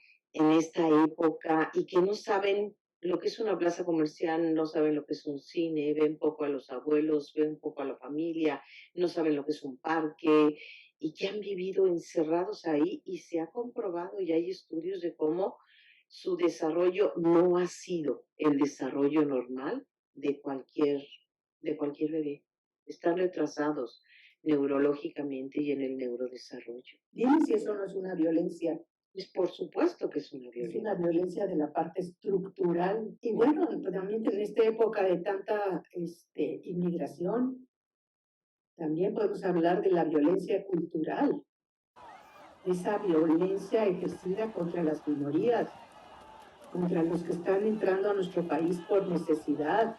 época y que no saben lo que es una plaza comercial, no saben lo que es un cine, ven poco a los abuelos, ven poco a la familia, no saben lo que es un parque y que han vivido encerrados ahí y se ha comprobado y hay estudios de cómo su desarrollo no ha sido el desarrollo normal de cualquier bebé. Están retrasados neurológicamente y en el neurodesarrollo. Dime si eso no es una violencia. Pues por supuesto que es una Es violencia. una violencia de la parte estructural. Y bueno, también en esta época de tanta inmigración, también podemos hablar de la violencia cultural, esa violencia ejercida contra las minorías, contra los que están entrando a nuestro país por necesidad.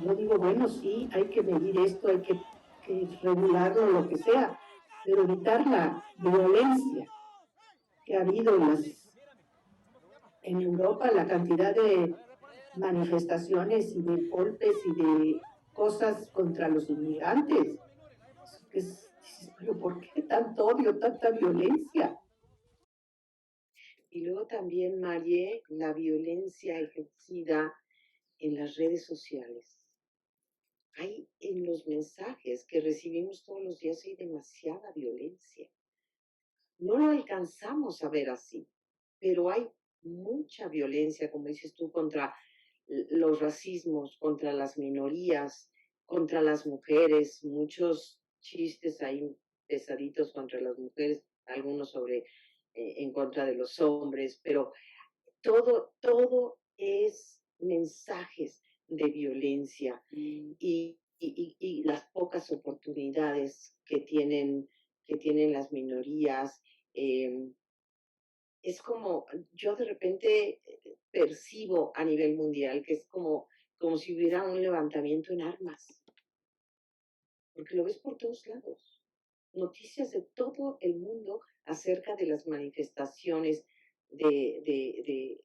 Yo digo, bueno, sí, hay que medir esto, hay que regularlo, lo que sea, pero evitar la violencia que ha habido en Europa, la cantidad de manifestaciones y de golpes y de cosas contra los inmigrantes. Pero ¿por qué tanto odio, tanta violencia? Y luego también, Marie, la violencia ejercida en las redes sociales. Hay en los mensajes que recibimos todos los días, hay demasiada violencia. No lo alcanzamos a ver así, pero hay mucha violencia, como dices tú, contra los racismos, contra las minorías, contra las mujeres, muchos chistes ahí pesaditos contra las mujeres, algunos en contra de los hombres, pero todo es mensajes de violencia y las pocas oportunidades que tienen las minorías. eh, es como, yo de repente percibo a nivel mundial que es como si hubiera un levantamiento en armas, porque lo ves por todos lados. Noticias de todo el mundo acerca de las manifestaciones de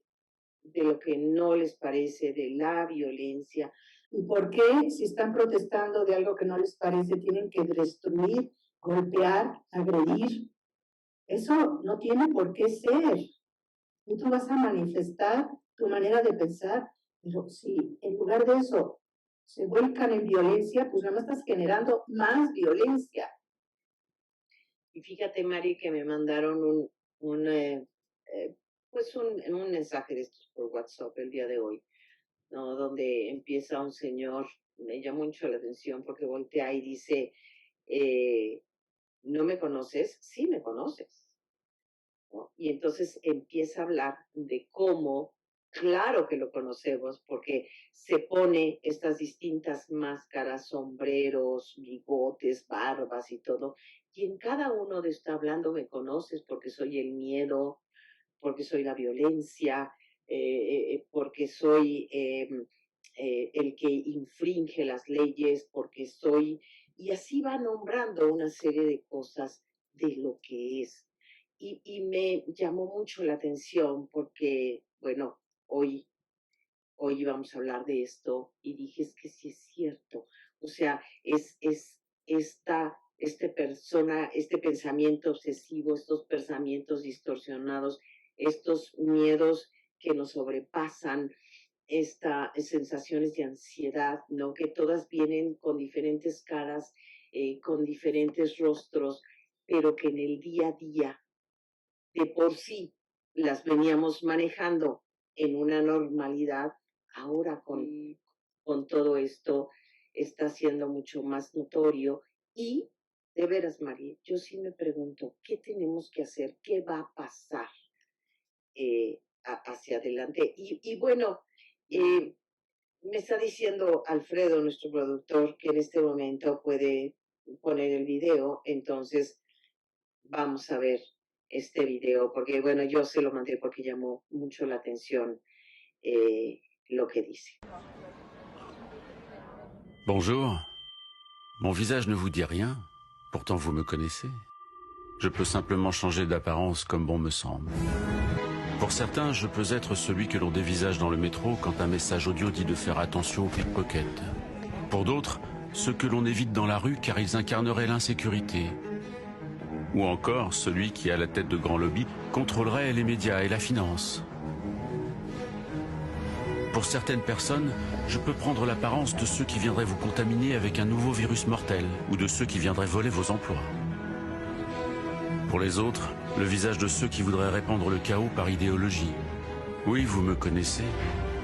lo que no les parece, de la violencia. ¿Y por qué, si están protestando de algo que no les parece, tienen que destruir, golpear, agredir? Eso no tiene por qué ser. Y tú vas a manifestar tu manera de pensar, pero si en lugar de eso se vuelcan en violencia, pues nada más estás generando más violencia. Y fíjate, Mari, que me mandaron un mensaje de estos por WhatsApp el día de hoy, ¿no? Donde empieza un señor, me llamó mucho la atención porque voltea y dice, ¿no me conoces? Sí, me conoces, ¿no? Y entonces empieza a hablar de cómo, claro que lo conocemos, porque se pone estas distintas máscaras, sombreros, bigotes, barbas y todo, y en cada uno de está hablando, me conoces porque soy el miedo, porque soy la violencia, porque soy el que infringe las leyes, porque soy, y así va nombrando una serie de cosas de lo que es. Y me llamó mucho la atención porque, bueno, hoy vamos a hablar de esto y dije, es que sí es cierto. O sea, es este pensamiento obsesivo, estos pensamientos distorsionados, estos miedos que nos sobrepasan, sensaciones de ansiedad, ¿no? Que todas vienen con diferentes caras, con diferentes rostros, pero que en el día a día, de por sí, las veníamos manejando en una normalidad, ahora con todo esto está siendo mucho más notorio. Y de veras, María, yo sí me pregunto, ¿qué tenemos que hacer? ¿Qué va a pasar hacia adelante? Y bueno, me está diciendo Alfredo, nuestro productor, que en este momento puede poner el video, entonces vamos a ver este video, porque bueno, yo se lo mandé porque llamó mucho la atención lo que dice. Bonjour. Mon visage ne vous dit rien, pourtant vous me connaissez. Je peux simplement changer d'apparence comme bon me semble. Pour certains, je peux être celui que l'on dévisage dans le métro quand un message audio dit de faire attention aux pickpockets. Pour d'autres, ceux que l'on évite dans la rue car ils incarneraient l'insécurité. Ou encore celui qui, à la tête de grands lobbies, contrôlerait les médias et la finance. Pour certaines personnes, je peux prendre l'apparence de ceux qui viendraient vous contaminer avec un nouveau virus mortel ou de ceux qui viendraient voler vos emplois. Pour les autres, le visage de ceux qui voudraient répandre le chaos par idéologie. Oui, vous me connaissez.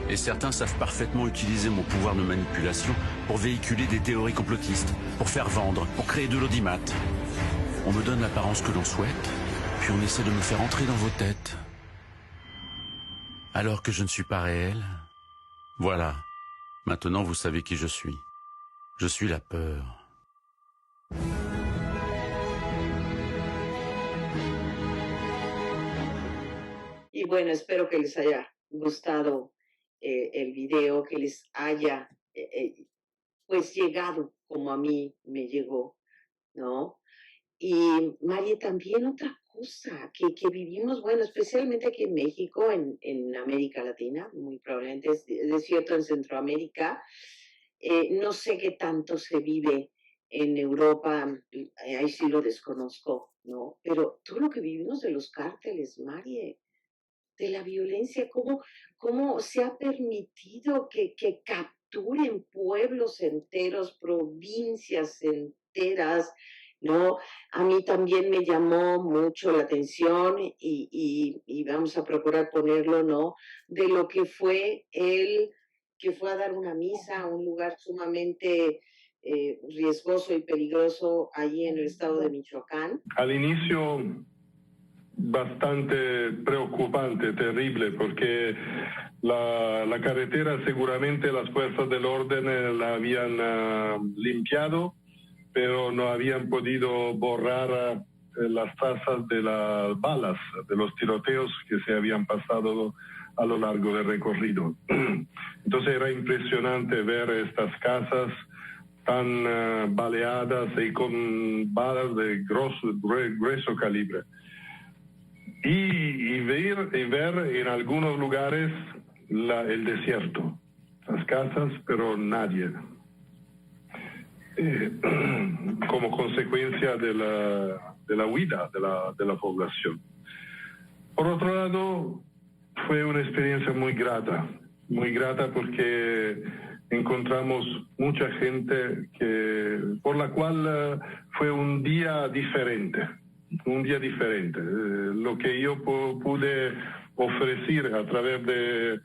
Et certains savent parfaitement utiliser mon pouvoir de manipulation pour véhiculer des théories complotistes, pour faire vendre, pour créer de l'audimat. On me donne l'apparence que l'on souhaite, puis on essaie de me faire entrer dans vos têtes. Alors que je ne suis pas réel. Voilà. Maintenant, vous savez qui je suis. Je suis la peur. Y bueno, espero que les haya gustado el video, que les haya pues llegado como a mí me llegó, ¿no? Y María, también otra cosa que vivimos, bueno, especialmente aquí en México, en América Latina, muy probablemente es cierto en Centroamérica, no sé qué tanto se vive en Europa, ahí sí lo desconozco, ¿no? Pero todo lo que vivimos de los cárteles, María, de la violencia, cómo se ha permitido que capturen pueblos enteros, provincias enteras, ¿no? A mí también me llamó mucho la atención y vamos a procurar ponerlo, ¿no? De lo que fue él, que fue a dar una misa a un lugar sumamente riesgoso y peligroso allí en el estado de Michoacán. Al inicio bastante preocupante, terrible, porque la carretera seguramente las fuerzas del orden la habían limpiado, pero no habían podido borrar las trazas de las balas, de los tiroteos que se habían pasado a lo largo del recorrido. Entonces era impresionante ver estas casas tan baleadas y con balas de grueso calibre. Y ver en algunos lugares el desierto, las casas, pero nadie. Como consecuencia de la huida de la población. Por otro lado, fue una experiencia muy grata porque encontramos mucha gente por la cual fue un día diferente. Lo que yo pude ofrecer a través de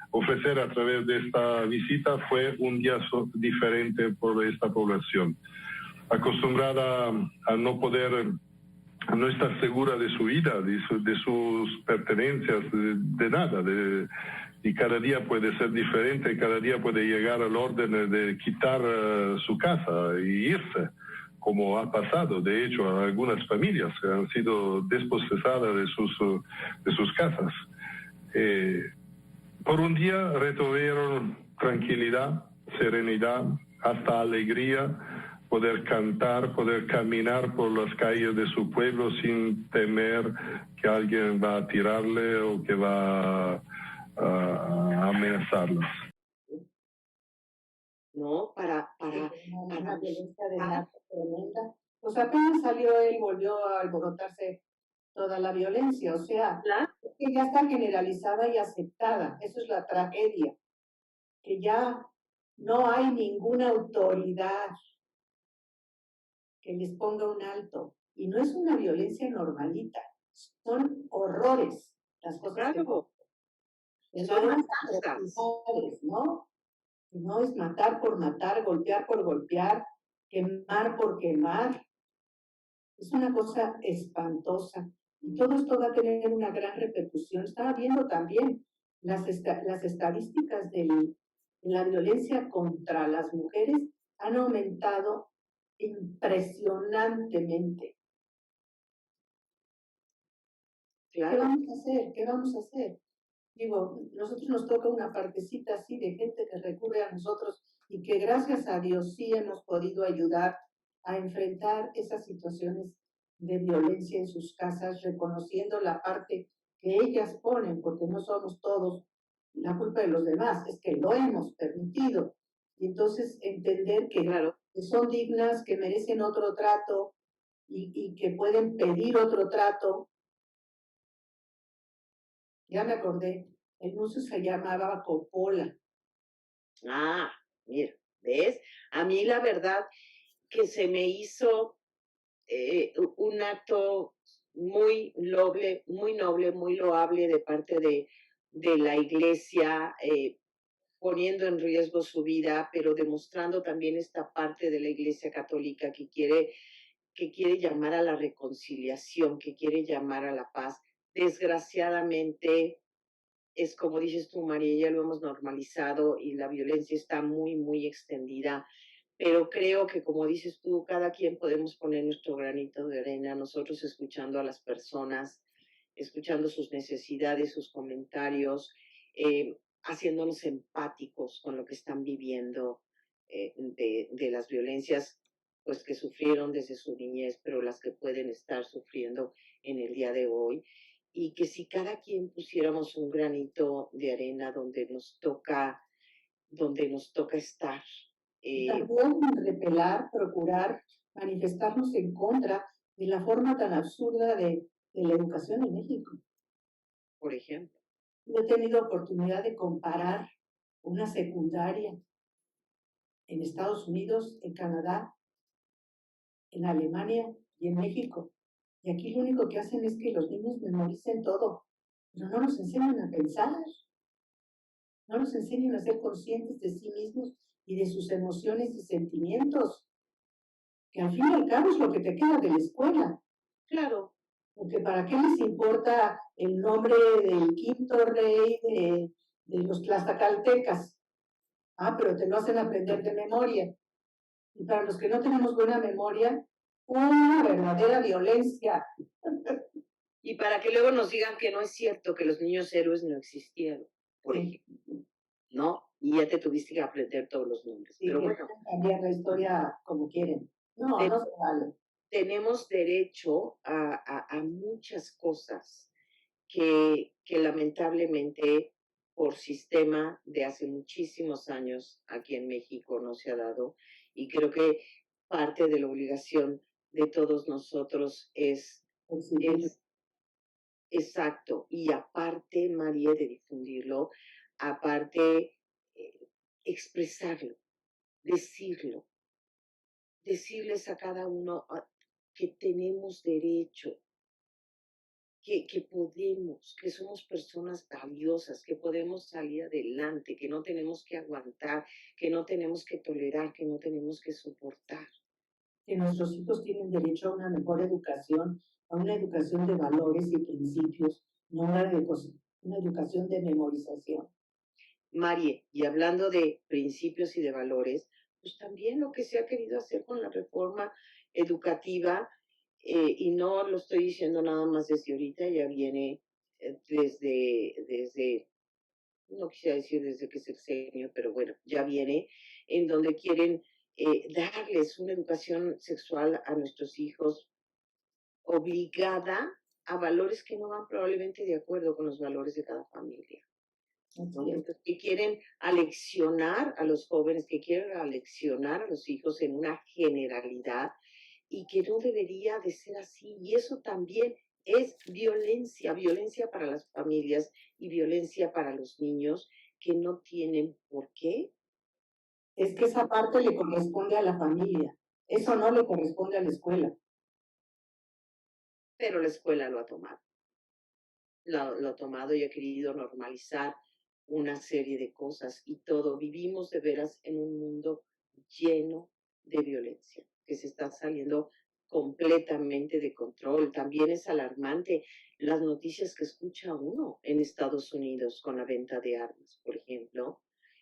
esta visita fue un día diferente por esta población, acostumbrada a a no estar segura de su vida, de sus pertenencias, de nada, y cada día puede ser diferente, cada día puede llegar al orden de quitar su casa y irse, como ha pasado, de hecho, a algunas familias que han sido desposesadas de sus casas. Por un día retuvieron tranquilidad, serenidad, hasta alegría, poder cantar, poder caminar por las calles de su pueblo sin temer que alguien va a tirarle o que va a amenazarlos. ¿No? Una violencia de narco tremenda. Pues apenas salió él, volvió a alborotarse toda la violencia, o sea, ¿La? que ya está generalizada y aceptada, eso es la tragedia. que ya no hay ninguna autoridad que les ponga un alto. Y no es una violencia normalita, son horrores las cosas que Claro, son son atrocidades, ¿no? No es matar por matar, golpear por golpear, quemar por quemar. Es una cosa espantosa. Y todo esto va a tener una gran repercusión. Estaba viendo también las estadísticas de la violencia contra las mujeres han aumentado impresionantemente. claro. ¿Qué vamos a hacer? ¿Qué vamos a hacer? Digo, nosotros nos toca una partecita así de gente que recurre a nosotros y que gracias a Dios sí hemos podido ayudar a enfrentar esas situaciones de violencia en sus casas, reconociendo la parte que ellas ponen, porque no somos todos la culpa de los demás, es que lo hemos permitido. Y entonces entender Claro. que son dignas, que merecen otro trato y que pueden pedir otro trato. Ya me acordé, el museo se llamaba Coppola. Ah, mira, ¿ves? A mí la verdad que se me hizo un acto muy noble, muy loable de parte de la iglesia, poniendo en riesgo su vida, pero demostrando también esta parte de la iglesia católica que quiere llamar a la reconciliación, que quiere llamar a la paz. Desgraciadamente, es como dices tú, María, ya lo hemos normalizado y la violencia está muy, muy extendida, pero creo que como dices tú, cada quien podemos poner nuestro granito de arena, nosotros escuchando a las personas, escuchando sus necesidades, sus comentarios, haciéndonos empáticos con lo que están viviendo de las violencias pues que sufrieron desde su niñez, pero las que pueden estar sufriendo en el día de hoy y que si cada quien pusiéramos un granito de arena donde nos toca estar. También repelar, procurar manifestarnos en contra de la forma tan absurda de la educación en México. Por ejemplo. Yo he tenido oportunidad de comparar una secundaria en Estados Unidos, en Canadá, en Alemania y en México. Y aquí lo único que hacen es que los niños memoricen todo, pero no nos enseñan a pensar, no nos enseñan a ser conscientes de sí mismos y de sus emociones y sentimientos, que al fin y al cabo es lo que te queda de la escuela. Claro. Porque ¿para qué les importa el nombre del quinto rey de los tlaxcaltecas? Ah, pero te lo hacen aprender de memoria. Y para los que no tenemos buena memoria, una verdadera violencia. Y para que luego nos digan que no es cierto, que los niños héroes no existieron, por ejemplo, ¿no? Y ya te tuviste que aprender todos los nombres. Sí, pero que bueno, cambiar la historia como quieren. No, no se vale. Tenemos derecho a muchas cosas que lamentablemente por sistema de hace muchísimos años aquí en México no se ha dado. Y creo que parte de la obligación de todos nosotros es exacto. Y aparte, María, de difundirlo, aparte, expresarlo, decirlo, decirles a cada uno que tenemos derecho, que podemos, que somos personas valiosas, que podemos salir adelante, que no tenemos que aguantar, que no tenemos que tolerar, que no tenemos que soportar. Que nuestros hijos tienen derecho a una mejor educación, a una educación de valores y principios, no una educación de memorización. María, y hablando de principios y de valores, pues también lo que se ha querido hacer con la reforma educativa, y no lo estoy diciendo nada más desde ahorita, ya viene desde, no quisiera decir desde que es sexenio, pero bueno, ya viene, en donde quieren darles una educación sexual a nuestros hijos obligada a valores que no van probablemente de acuerdo con los valores de cada familia. ¿No? Entonces, que quieren aleccionar a los jóvenes, que quieren aleccionar a los hijos en una generalidad y que no debería de ser así. Y eso también es violencia, violencia para las familias y violencia para los niños que no tienen por qué. Es que esa parte le corresponde a la familia. Eso no le corresponde a la escuela. Pero la escuela lo ha tomado. Lo ha tomado y ha querido normalizar una serie de cosas y todo. Vivimos de veras en un mundo lleno de violencia, que se está saliendo completamente de control. También es alarmante las noticias que escucha uno en Estados Unidos con la venta de armas, por ejemplo,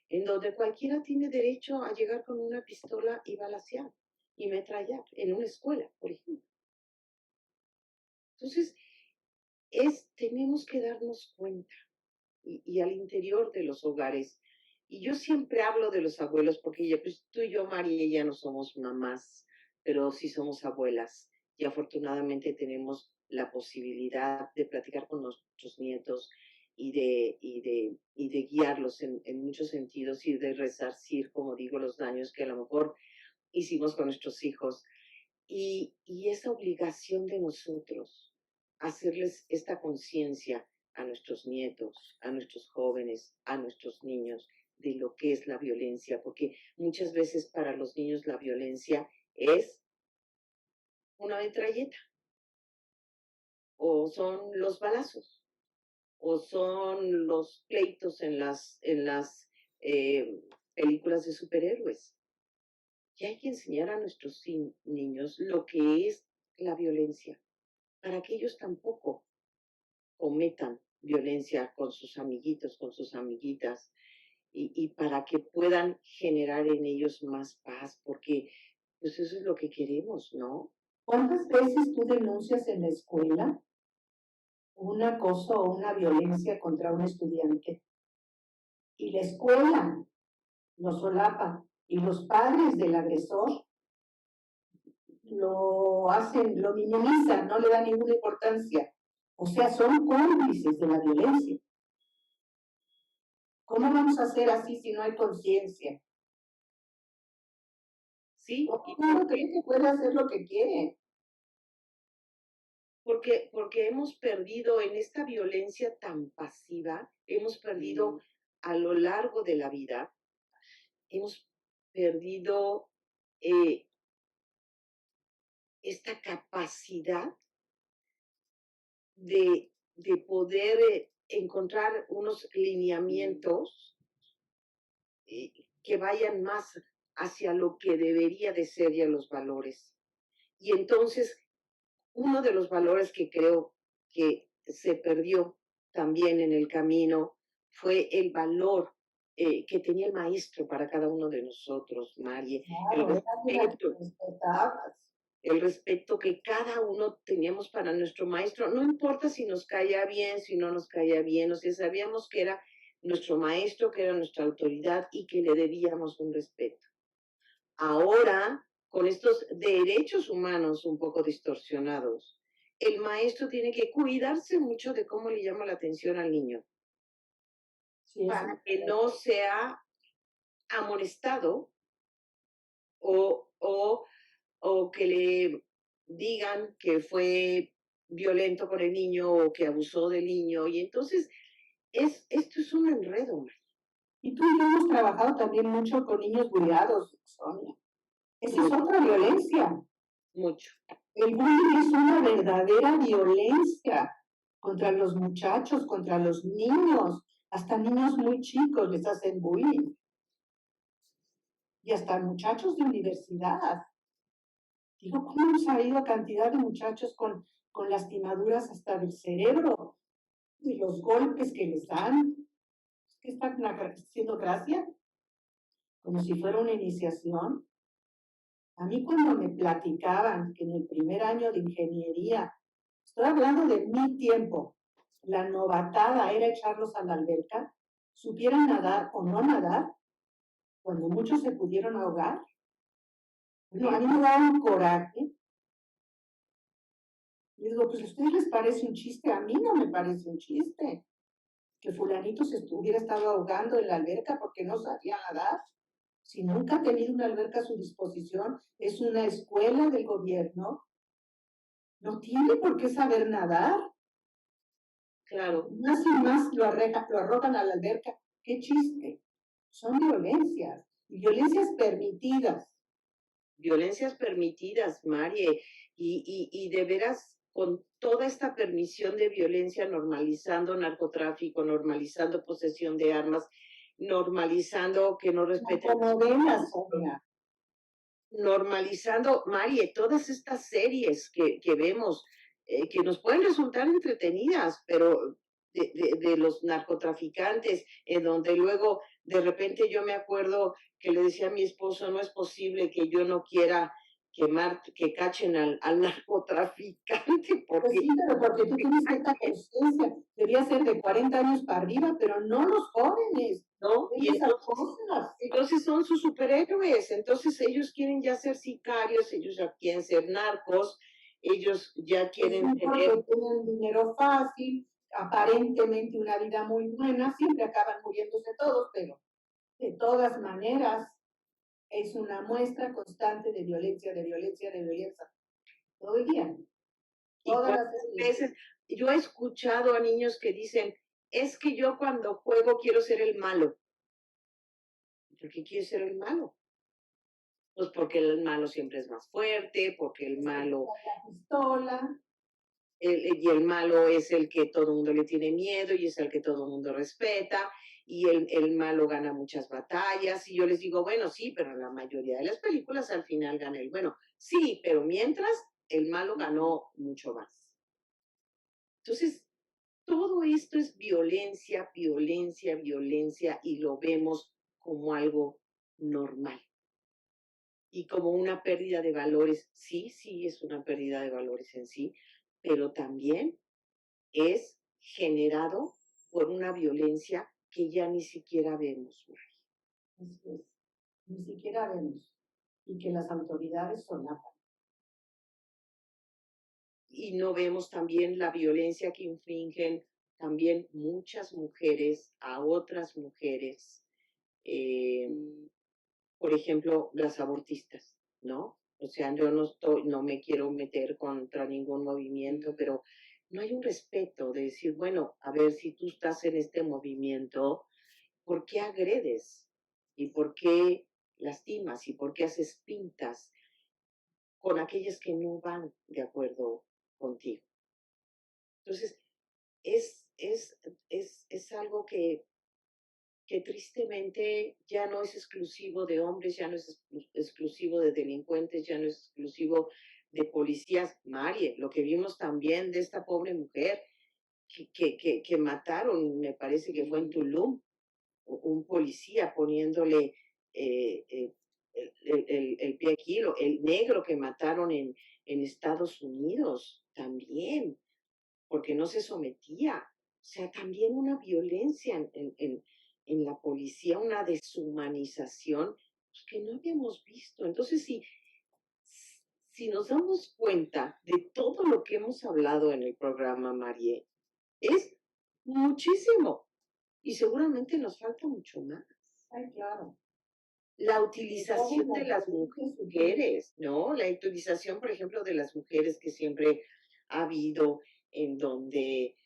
en donde cualquiera tiene derecho a llegar con una pistola y balacear y metrallar en una escuela, por ejemplo. Entonces, tenemos que darnos cuenta y al interior de los hogares. Y yo siempre hablo de los abuelos porque ya, pues, tú y yo, María, ya no somos mamás, pero sí somos abuelas y afortunadamente tenemos la posibilidad de platicar con nuestros nietos y de guiarlos en muchos sentidos y de resarcir, como digo, los daños que a lo mejor hicimos con nuestros hijos. Y esa obligación de nosotros, hacerles esta conciencia a nuestros nietos, a nuestros jóvenes, a nuestros niños, de lo que es la violencia, porque muchas veces para los niños la violencia es una metralleta, o son los balazos, o son los pleitos en las películas de superhéroes. Y hay que enseñar a nuestros niños lo que es la violencia, para que ellos tampoco cometan violencia con sus amiguitos, con sus amiguitas, y para que puedan generar en ellos más paz, porque pues eso es lo que queremos, ¿no? ¿Cuántas veces tú denuncias en la escuela un acoso o una violencia contra un estudiante? Y la escuela lo solapa, y los padres del agresor lo hacen, lo minimizan, no le dan ninguna importancia. O sea, son cómplices de la violencia. ¿Cómo vamos a hacer así si no hay conciencia? Sí, Uno cree que puede hacer lo que quiere. porque hemos perdido en esta violencia tan pasiva, hemos perdido a lo largo de la vida, hemos perdido esta capacidad de poder encontrar unos lineamientos que vayan más hacia lo que debería de ser y a los valores. Y entonces, uno de los valores que creo que se perdió también en el camino fue el valor que tenía el maestro para cada uno de nosotros, Marie. Claro, El respeto que cada uno teníamos para nuestro maestro, no importa si nos caía bien, si no nos caía bien, o sea, sabíamos que era nuestro maestro, que era nuestra autoridad y que le debíamos un respeto. Ahora, con estos derechos humanos un poco distorsionados, el maestro tiene que cuidarse mucho de cómo le llama la atención al niño, sí, para que no sea amonestado o que le digan que fue violento con el niño o que abusó del niño. Y entonces, esto es un enredo. Y tú y yo hemos trabajado también mucho con niños bulleados, Sonia. Esa es otra violencia. Mucho. El bullying es una verdadera violencia contra los muchachos, contra los niños. Hasta niños muy chicos les hacen bullying. Y hasta muchachos de universidad. Digo, ¿cómo hemos sabido cantidad de muchachos con lastimaduras hasta del cerebro? Y los golpes que les dan. ¿Qué están haciendo gracia? Como si fuera una iniciación. A mí cuando me platicaban que en el primer año de ingeniería, estoy hablando de mi tiempo, la novatada era echarlos a la alberca, supieran nadar o no nadar, cuando muchos se pudieron ahogar. Bueno, a mí me daba un coraje. Y digo, pues a ustedes les parece un chiste, a mí no me parece un chiste. Que fulanito se hubiera estado ahogando en la alberca porque no sabía nadar. Si nunca ha tenido una alberca a su disposición, es una escuela del gobierno, no tiene por qué saber nadar. Claro. Más y más lo arrojan a la alberca qué chiste. Son violencias, y violencias permitidas. Violencias permitidas, Marie, y de veras con toda esta permisión de violencia, normalizando narcotráfico, normalizando posesión de armas, normalizando que no respeten, Narconovelas, Sonia. normalizando, Marie, todas estas series que vemos, que nos pueden resultar entretenidas, pero de los narcotraficantes, en donde luego de repente yo me acuerdo que le decía a mi esposo, no es posible que yo no quiera que cachen al narcotraficante, Pues porque sí, pero porque tú tienes cierta conciencia. Debía ser de 40 años para arriba, pero no los jóvenes. ¿no? Ven Y esas entonces, cosas. entonces son sus superhéroes, entonces ellos quieren ya ser sicarios, ellos ya quieren ser narcos, ellos ya Pues quieren sí, porque tener, tienen dinero fácil, aparentemente una vida muy buena, siempre acaban muriéndose todos, pero de todas maneras es una muestra constante de violencia, de violencia, de violencia. Todo el día. y Todas cuántas las series. veces yo he escuchado a niños que dicen, es que yo cuando juego quiero ser el malo. ¿Por qué quieres ser el malo? Pues porque el malo siempre es más fuerte, porque el malo, La pistola. y el malo es el que todo el mundo le tiene miedo y es el que todo el mundo respeta, y el malo gana muchas batallas, y yo les digo, bueno, sí, pero en la mayoría de las películas al final gana el bueno. Sí, pero mientras el malo ganó mucho más. Entonces, todo esto es violencia, violencia, violencia, y lo vemos como algo normal. Y como una pérdida de valores, sí, sí, es una pérdida de valores en sí, pero también es generado por una violencia que ya ni siquiera vemos. Así es. Ni siquiera vemos. Y que las autoridades solapan. Y no vemos también la violencia que infringen también muchas mujeres a otras mujeres. Por ejemplo, las abortistas, ¿no? O sea, yo no me quiero meter contra ningún movimiento, pero no hay un respeto de decir, bueno, a ver, si tú estás en este movimiento, ¿por qué agredes? ¿Y por qué lastimas? ¿Y por qué haces pintas con aquellas que no van de acuerdo contigo? Entonces, es algo que tristemente ya no es exclusivo de hombres, ya no es exclusivo de delincuentes, ya no es exclusivo de policías. Marie, lo que vimos también de esta pobre mujer que mataron, me parece que fue en Tulum, un policía poniéndole el pie aquí, el negro que mataron en Estados Unidos también, porque no se sometía. O sea, también una violencia en la policía, una deshumanización pues, que no habíamos visto. Entonces, si nos damos cuenta de todo lo que hemos hablado en el programa, Marie, es muchísimo. Y seguramente nos falta mucho más. Ay, claro. La utilización de las mujeres, ¿no? La utilización, por ejemplo, de las mujeres que siempre ha habido, en donde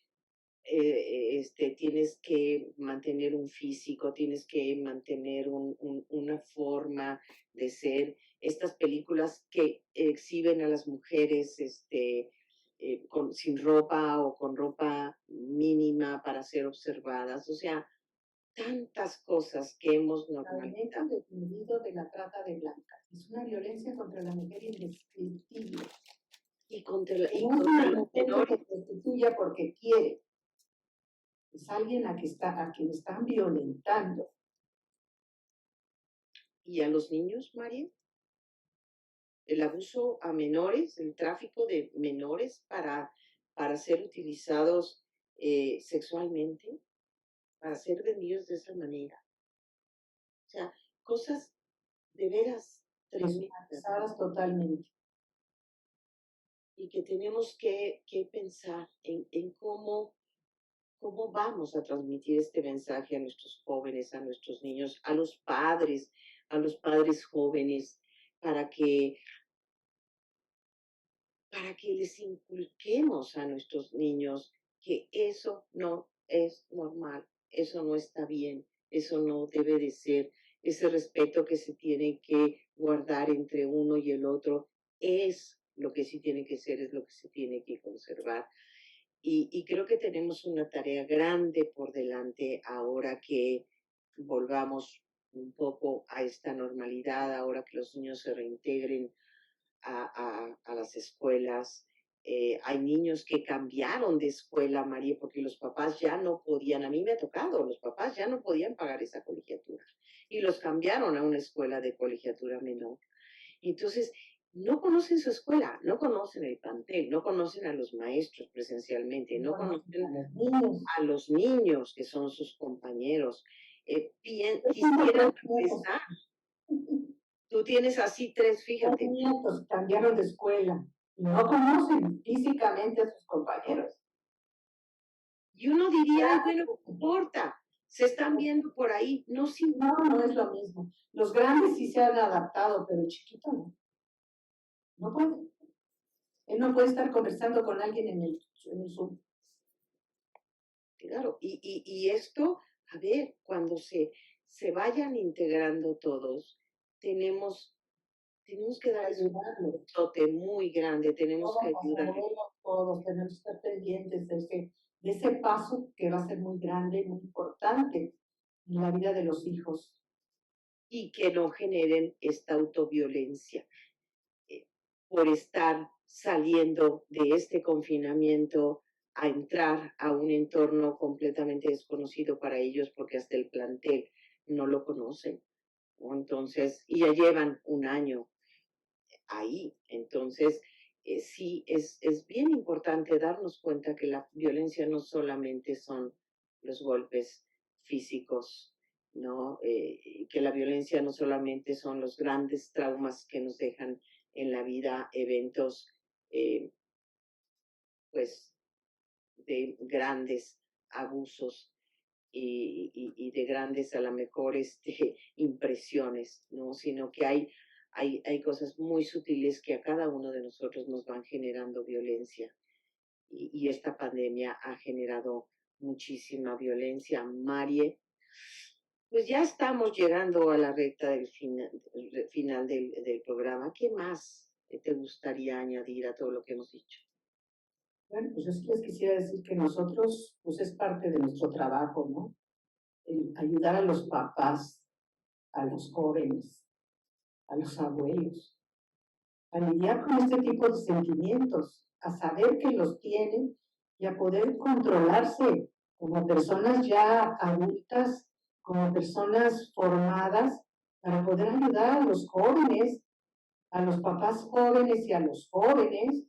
tienes que mantener un físico, tienes que mantener una forma de ser. Estas películas que exhiben a las mujeres sin ropa o con ropa mínima para ser observadas. O sea, tantas cosas que hemos normalizado. El definido de la trata de blancas. Es una violencia contra la mujer indescriptible. Y contra los mujer menores. que se prostituya porque quiere. Es alguien a quien están violentando. ¿Y a los niños, María? El abuso a menores, el tráfico de menores para ser utilizados sexualmente, para ser vendidos de esa manera. O sea, cosas de veras tremendas. Totalmente. Y que tenemos que pensar en cómo vamos a transmitir este mensaje a nuestros jóvenes, a nuestros niños, a los padres jóvenes, para que les inculquemos a nuestros niños que eso no es normal, eso no está bien, eso no debe de ser. Ese respeto que se tiene que guardar entre uno y el otro es lo que sí tiene que ser, es lo que se tiene que conservar. Y creo que tenemos una tarea grande por delante ahora que volvamos un poco a esta normalidad, ahora que los niños se reintegren a las escuelas. Hay niños que cambiaron de escuela, María, porque los papás ya no podían, a mí me ha tocado, los papás ya no podían pagar esa colegiatura y los cambiaron a una escuela de colegiatura menor. Entonces, no conocen su escuela, no conocen el plantel, no conocen a los maestros presencialmente, no conocen a los niños que son sus compañeros. Quisieran regresar. Tú tienes así 3, fíjate. Los nietos cambiaron de escuela y no conocen físicamente a sus compañeros. Y uno diría, ay, bueno, no importa, se están viendo por ahí. No, sí, No es lo mismo. Los grandes sí se han adaptado, pero el chiquito no. No puede. Él no puede estar conversando con alguien en el Zoom. Claro, y esto, a ver, cuando se vayan integrando todos, tenemos que darles un tote muy grande, tenemos que ayudarles. Todos tenemos que estar pendientes de ese paso que va a ser muy grande y muy importante en la vida de los hijos. Y que no generen esta autoviolencia por estar saliendo de este confinamiento a entrar a un entorno completamente desconocido para ellos porque hasta el plantel no lo conocen. Entonces, y ya llevan un año ahí. Entonces, sí, es bien importante darnos cuenta que la violencia no solamente son los golpes físicos, ¿no? Que la violencia no solamente son los grandes traumas que nos dejan en la vida, eventos, pues, de grandes abusos y de grandes, a lo mejor, impresiones, ¿no? Sino que hay cosas muy sutiles que a cada uno de nosotros nos van generando violencia. Y esta pandemia ha generado muchísima violencia. Marie, pues ya estamos llegando a la recta del final del programa. ¿Qué más te gustaría añadir a todo lo que hemos dicho? Bueno, pues yo sí les quisiera decir que nosotros, pues es parte de nuestro trabajo, ¿no? El ayudar a los papás, a los jóvenes, a los abuelos, a lidiar con este tipo de sentimientos, a saber que los tienen y a poder controlarse como personas ya adultas, como personas formadas, para poder ayudar a los jóvenes, a los papás jóvenes y a los jóvenes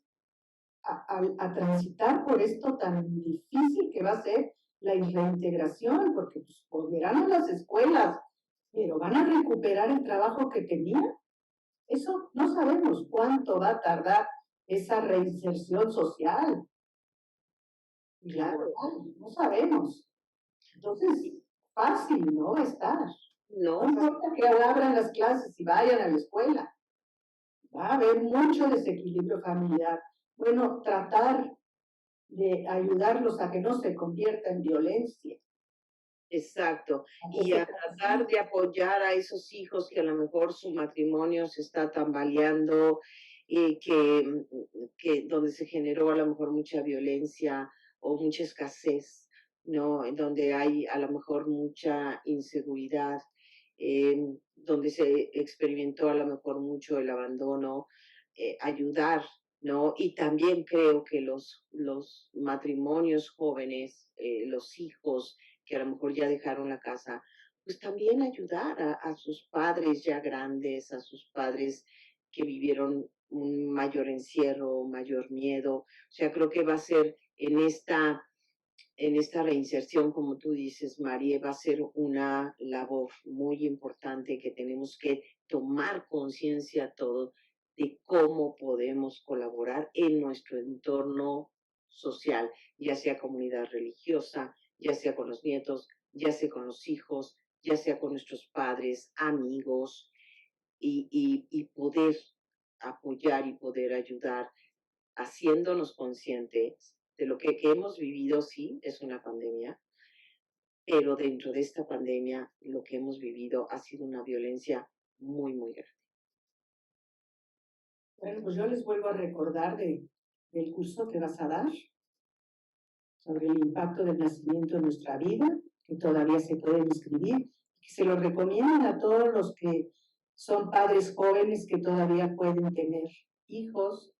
a transitar por esto tan difícil que va a ser la reintegración, porque pues, volverán a las escuelas, pero van a recuperar el trabajo que tenían. Eso no sabemos cuánto va a tardar esa reinserción social. Claro, no sabemos. Entonces, fácil no va a estar. No importa que abran las clases y vayan a la escuela. Va a haber mucho desequilibrio familiar. Bueno, tratar de ayudarlos a que no se convierta en violencia. Exacto. Y a tratar de apoyar a esos hijos que a lo mejor su matrimonio se está tambaleando y que donde se generó a lo mejor mucha violencia o mucha escasez, ¿no? En donde hay a lo mejor mucha inseguridad, donde se experimentó a lo mejor mucho el abandono, ayudar, ¿no? Y también creo que los matrimonios jóvenes, los hijos, que a lo mejor ya dejaron la casa, pues también ayudar a sus padres ya grandes, a sus padres que vivieron un mayor encierro, mayor miedo. O sea, creo que va a ser en esta reinserción, como tú dices, María, va a ser una labor muy importante que tenemos que tomar conciencia todo de cómo podemos colaborar en nuestro entorno social, ya sea comunidad religiosa, ya sea con los nietos, ya sea con los hijos, ya sea con nuestros padres, amigos, y poder apoyar y poder ayudar, haciéndonos conscientes de lo que hemos vivido, sí, es una pandemia, pero dentro de esta pandemia lo que hemos vivido ha sido una violencia muy, muy grande. Bueno, pues yo les vuelvo a recordar del curso que vas a dar sobre el impacto del nacimiento en nuestra vida, que todavía se pueden inscribir, que se lo recomiendan a todos los que son padres jóvenes que todavía pueden tener hijos,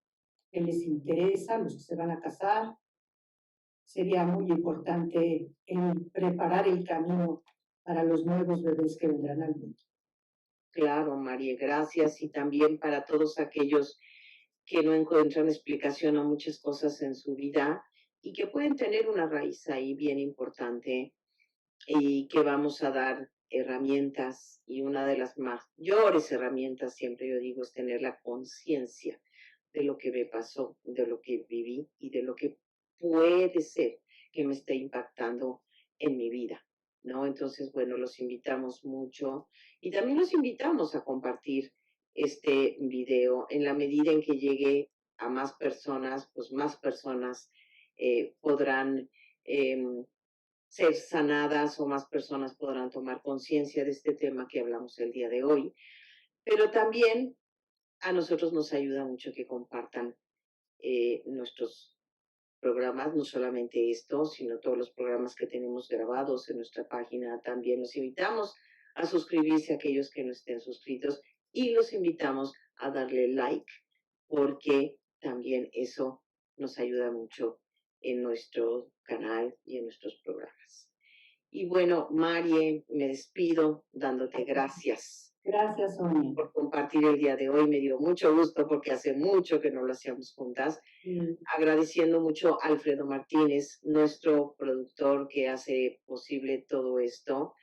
que les interesa, los que se van a casar. Sería muy importante preparar el camino para los nuevos bebés que vendrán al mundo. Claro, María, gracias. Y también para todos aquellos que no encuentran explicación a muchas cosas en su vida y que pueden tener una raíz ahí bien importante y que vamos a dar herramientas, y una de las mayores herramientas, siempre yo digo, es tener la conciencia de lo que me pasó, de lo que viví y de lo que puede ser que me esté impactando en mi vida, ¿no? Entonces, bueno, los invitamos mucho y también los invitamos a compartir este video en la medida en que llegue a más personas, pues más personas podrán ser sanadas o más personas podrán tomar conciencia de este tema que hablamos el día de hoy. Pero también a nosotros nos ayuda mucho que compartan nuestros programas, no solamente esto, sino todos los programas que tenemos grabados en nuestra página. También los invitamos a suscribirse a aquellos que no estén suscritos y los invitamos a darle like porque también eso nos ayuda mucho en nuestro canal y en nuestros programas. Y bueno, Marie, me despido dándote gracias. Gracias, Sonia. Por compartir el día de hoy. Me dio mucho gusto porque hace mucho que no lo hacíamos juntas. Agradeciendo mucho a Alfredo Martínez, nuestro productor que hace posible todo esto.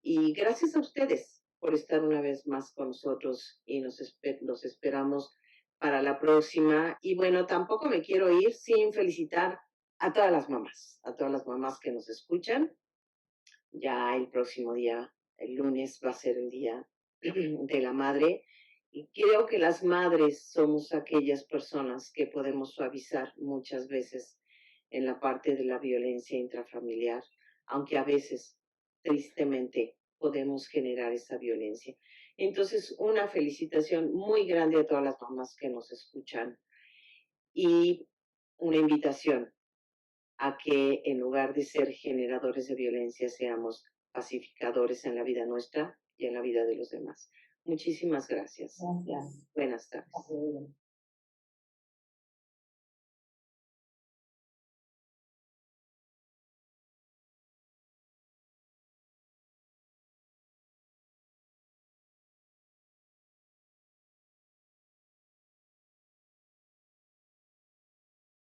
Y gracias a ustedes por estar una vez más con nosotros y los esperamos para la próxima. Y bueno, tampoco me quiero ir sin felicitar a todas las mamás que nos escuchan. Ya el próximo día, el lunes, va a ser el Día de la Madre. Y creo que las madres somos aquellas personas que podemos suavizar muchas veces en la parte de la violencia intrafamiliar, aunque a veces, tristemente, podemos generar esa violencia. Entonces, una felicitación muy grande a todas las mamás que nos escuchan y una invitación a que en lugar de ser generadores de violencia seamos pacificadores en la vida nuestra y en la vida de los demás. Muchísimas gracias. Gracias. Buenas tardes. Hasta luego.